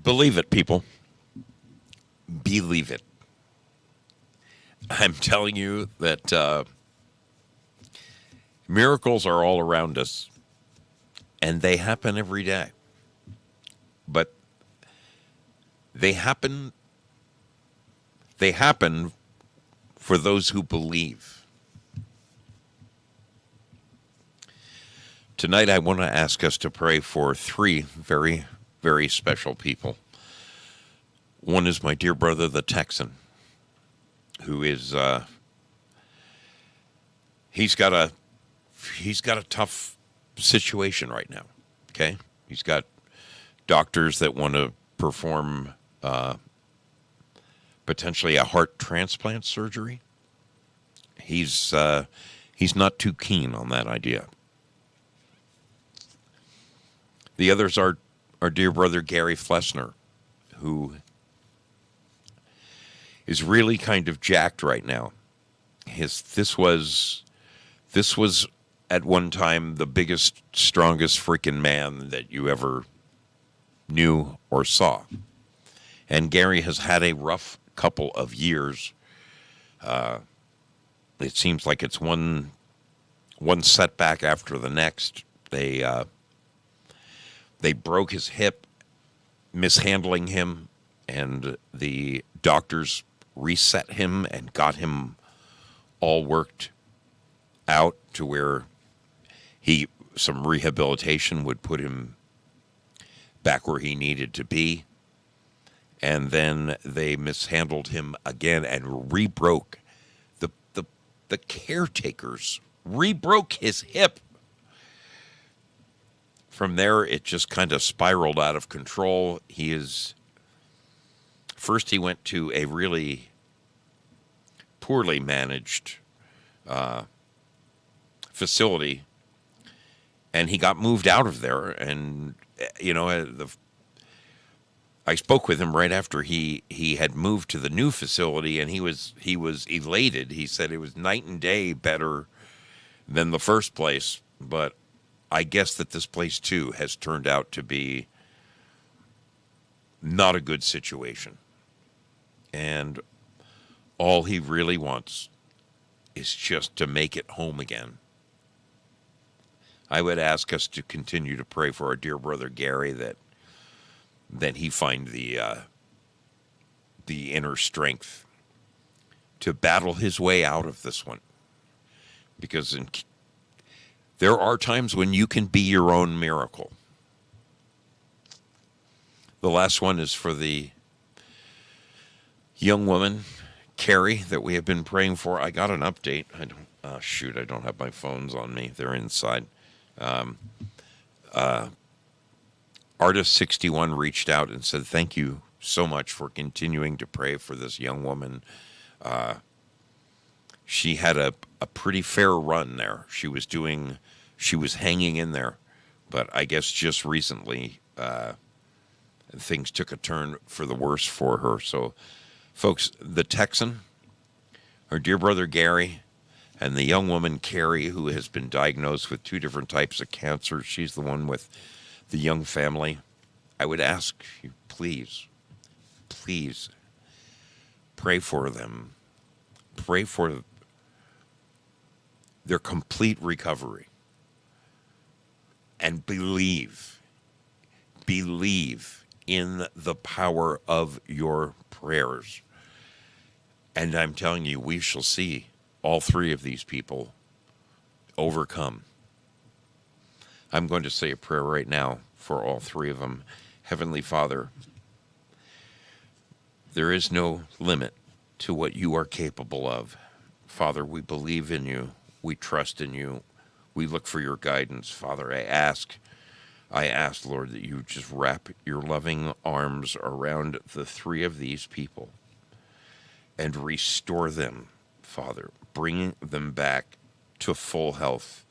Believe it, people. Believe it. I'm telling you that miracles are all around us, and they happen every day. But they happen for those who believe. Tonight, I want to ask us to pray for 3 very, very special people. One is my dear brother, the Texan, who is, he's got a tough situation right now, okay? He's got doctors that want to perform potentially a heart transplant surgery. He's not too keen on that idea. The others are our dear brother Gary Flessner, who is really kind of jacked right now. This was at one time the biggest, strongest freaking man that you ever knew or saw. And Gary has had a rough couple of years. It seems like it's one setback after the next. They broke his hip, mishandling him, and the doctors reset him and got him all worked out to where some rehabilitation would put him back where he needed to be. And then they mishandled him again and re-broke. The caretakers re-broke his hip. From there, it just kind of spiraled out of control. First he went to a really poorly managed facility, and he got moved out of there. And I spoke with him right after he had moved to the new facility, and he was elated. He said it was night and day better than the first place, but I guess that this place too has turned out to be not a good situation. And all he really wants is just to make it home again. I would ask us to continue to pray for our dear brother Gary, that he find the inner strength to battle his way out of this one. Because there are times when you can be your own miracle. The last one is for the young woman, Carrie, that we have been praying for. I got an update. I don't have my phones on me. They're inside. Artist 61 reached out and said, thank you so much for continuing to pray for this young woman. She had a pretty fair run there. She was hanging in there, but I guess just recently, things took a turn for the worse for her. So, folks, the Texan, our dear brother Gary, and the young woman Carrie, who has been diagnosed with 2 different types of cancer. She's the one with the young family. I would ask you, please pray for them. Pray for their complete recovery. And believe in the power of your prayers. And I'm telling you, we shall see all 3 of these people overcome. I'm going to say a prayer right now for all 3 of them. Heavenly Father, there is no limit to what you are capable of. Father, we believe in you. We trust in you. We look for your guidance. Father, I ask, Lord, that you just wrap your loving arms around the 3 of these people and restore them, Father, bring them back to full health.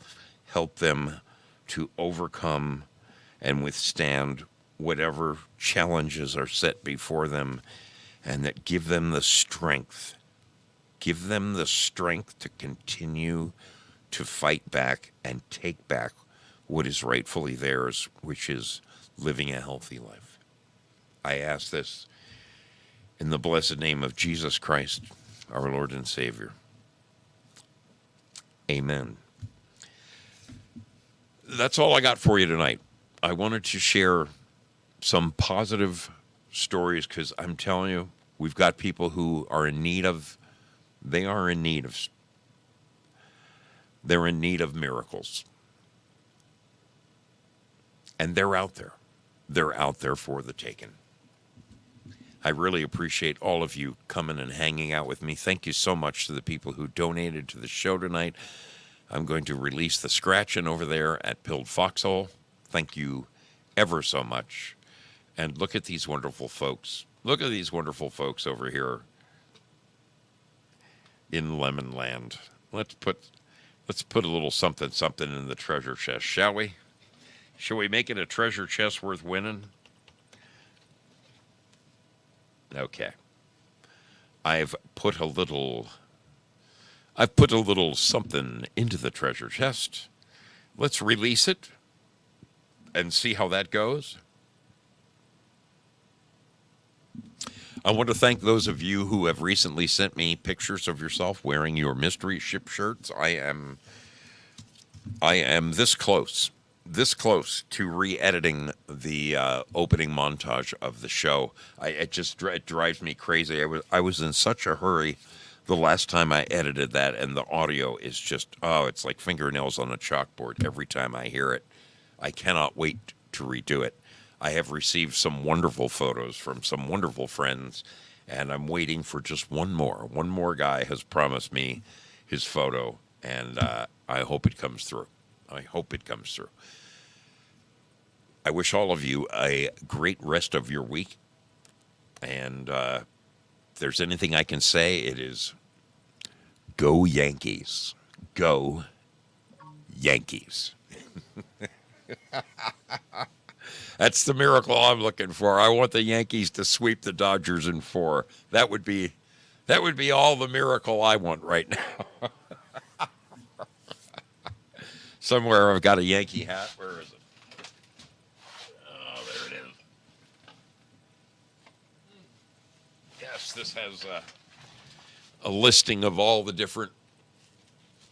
Help them to overcome and withstand whatever challenges are set before them, and that give them the strength. Give them the strength to continue to fight back and take back what is rightfully theirs, which is living a healthy life. I ask this in the blessed name of Jesus Christ, our Lord and Savior. Amen. That's all I got for you tonight. I wanted to share some positive stories because I'm telling you, we've got people who are in need of miracles. And they're out there. They're out there for the taking. I really appreciate all of you coming and hanging out with me. Thank you so much to the people who donated to the show tonight. I'm going to release the scratching over there at Pilled Foxhole. Thank you ever so much. And look at these wonderful folks. Look at these wonderful folks over here in Lemon Land. Let's put a little something in the treasure chest, shall we? Shall we make it a treasure chest worth winning? Okay. I've put a little something into the treasure chest. Let's release it and see how that goes. I want to thank those of you who have recently sent me pictures of yourself wearing your mystery ship shirts. I am this close to re-editing the opening montage of the show. It drives me crazy. I was in such a hurry the last time I edited that, and the audio is just, it's like fingernails on a chalkboard every time I hear it. I cannot wait to redo it. I have received some wonderful photos from some wonderful friends, and I'm waiting for just one more. One more guy has promised me his photo, and I hope it comes through. I wish all of you a great rest of your week, and if there's anything I can say, it is go Yankees. Go Yankees. That's the miracle I'm looking for. I want the Yankees to sweep the Dodgers in 4. That would be all the miracle I want right now. Somewhere I've got a Yankee hat. Where is it? Oh, there it is. Yes, this has a listing of all the different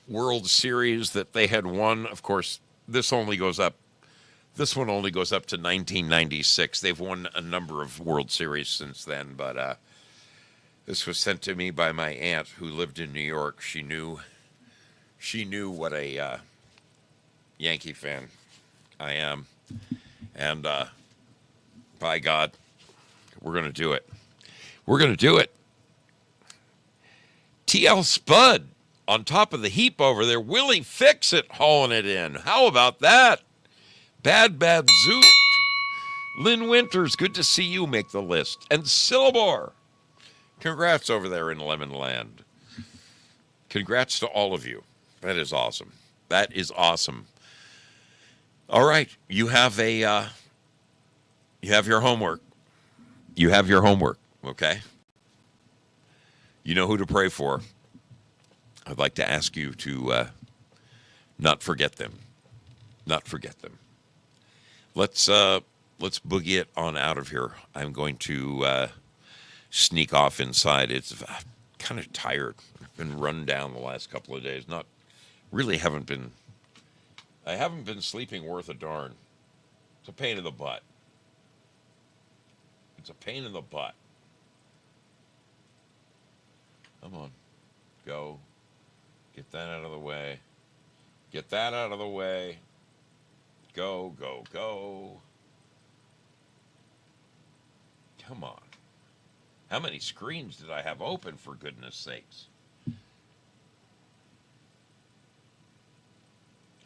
World Series that they had won. Of course, this one only goes up to 1996. They've won a number of World Series since then, but this was sent to me by my aunt who lived in New York. She knew what a Yankee fan I am, and by God, we're going to do it. We're going to do it. TL Spud on top of the heap over there. Willie Fix-It hauling it in. How about that? Bad Zoot. Lynn Winters, good to see you make the list. And Syllabor. Congrats over there in Lemon Land. Congrats to all of you. That is awesome. That is awesome. All right, you have your homework. You have your homework, okay? You know who to pray for. I'd like to ask you to not forget them. Not forget them. Let's boogie it on out of here. I'm going to sneak off inside. It's kind of tired. I've been run down the last couple of days. I haven't been sleeping worth a darn. It's a pain in the butt. It's a pain in the butt. Come on. Go. Get that out of the way. Get that out of the way. Go, go, go. Come on. How many screens did I have open, for goodness sakes?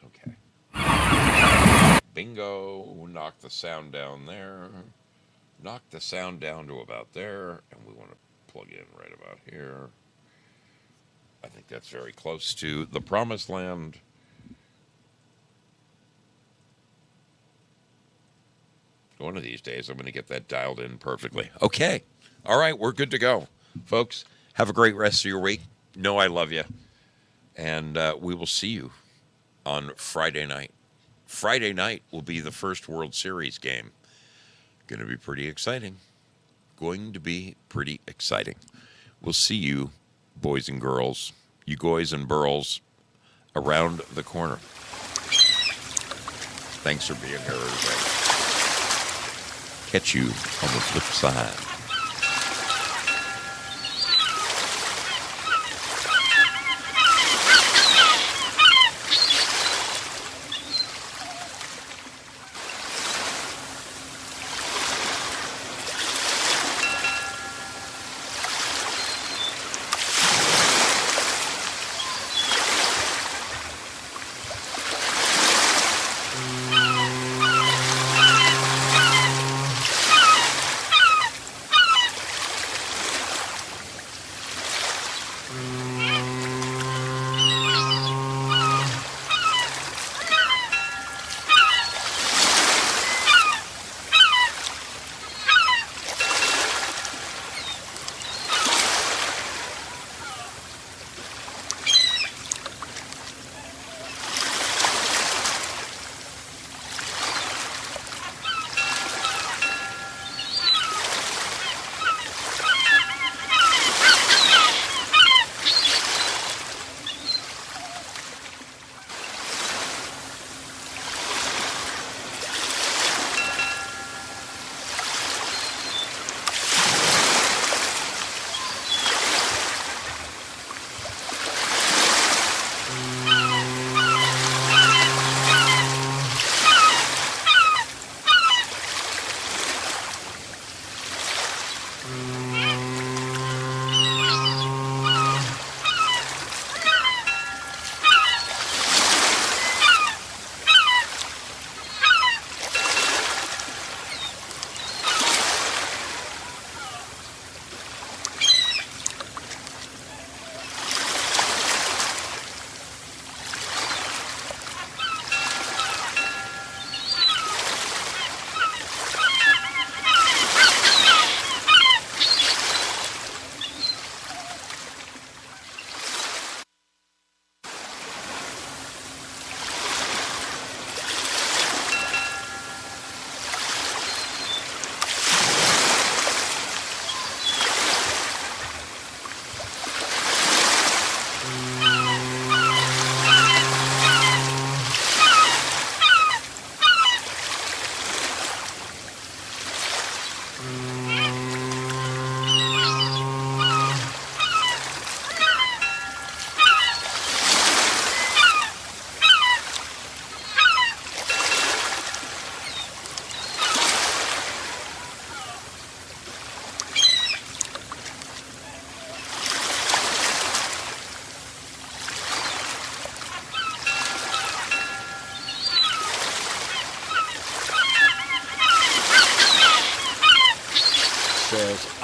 Okay. Bingo. Knock the sound down there. Knock the sound down to about there. And we want to plug in right about here. I think that's very close to the promised land. One of these days, I'm going to get that dialed in perfectly. Okay. All right. We're good to go. Folks, have a great rest of your week. Know I love you. And we will see you on Friday night. Friday night will be the first World Series game. Going to be pretty exciting. Going to be pretty exciting. We'll see you, boys and girls, you guys and burls, around the corner. Thanks for being here, everybody. Catch you on the flip side.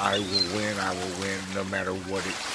I will win, no matter what it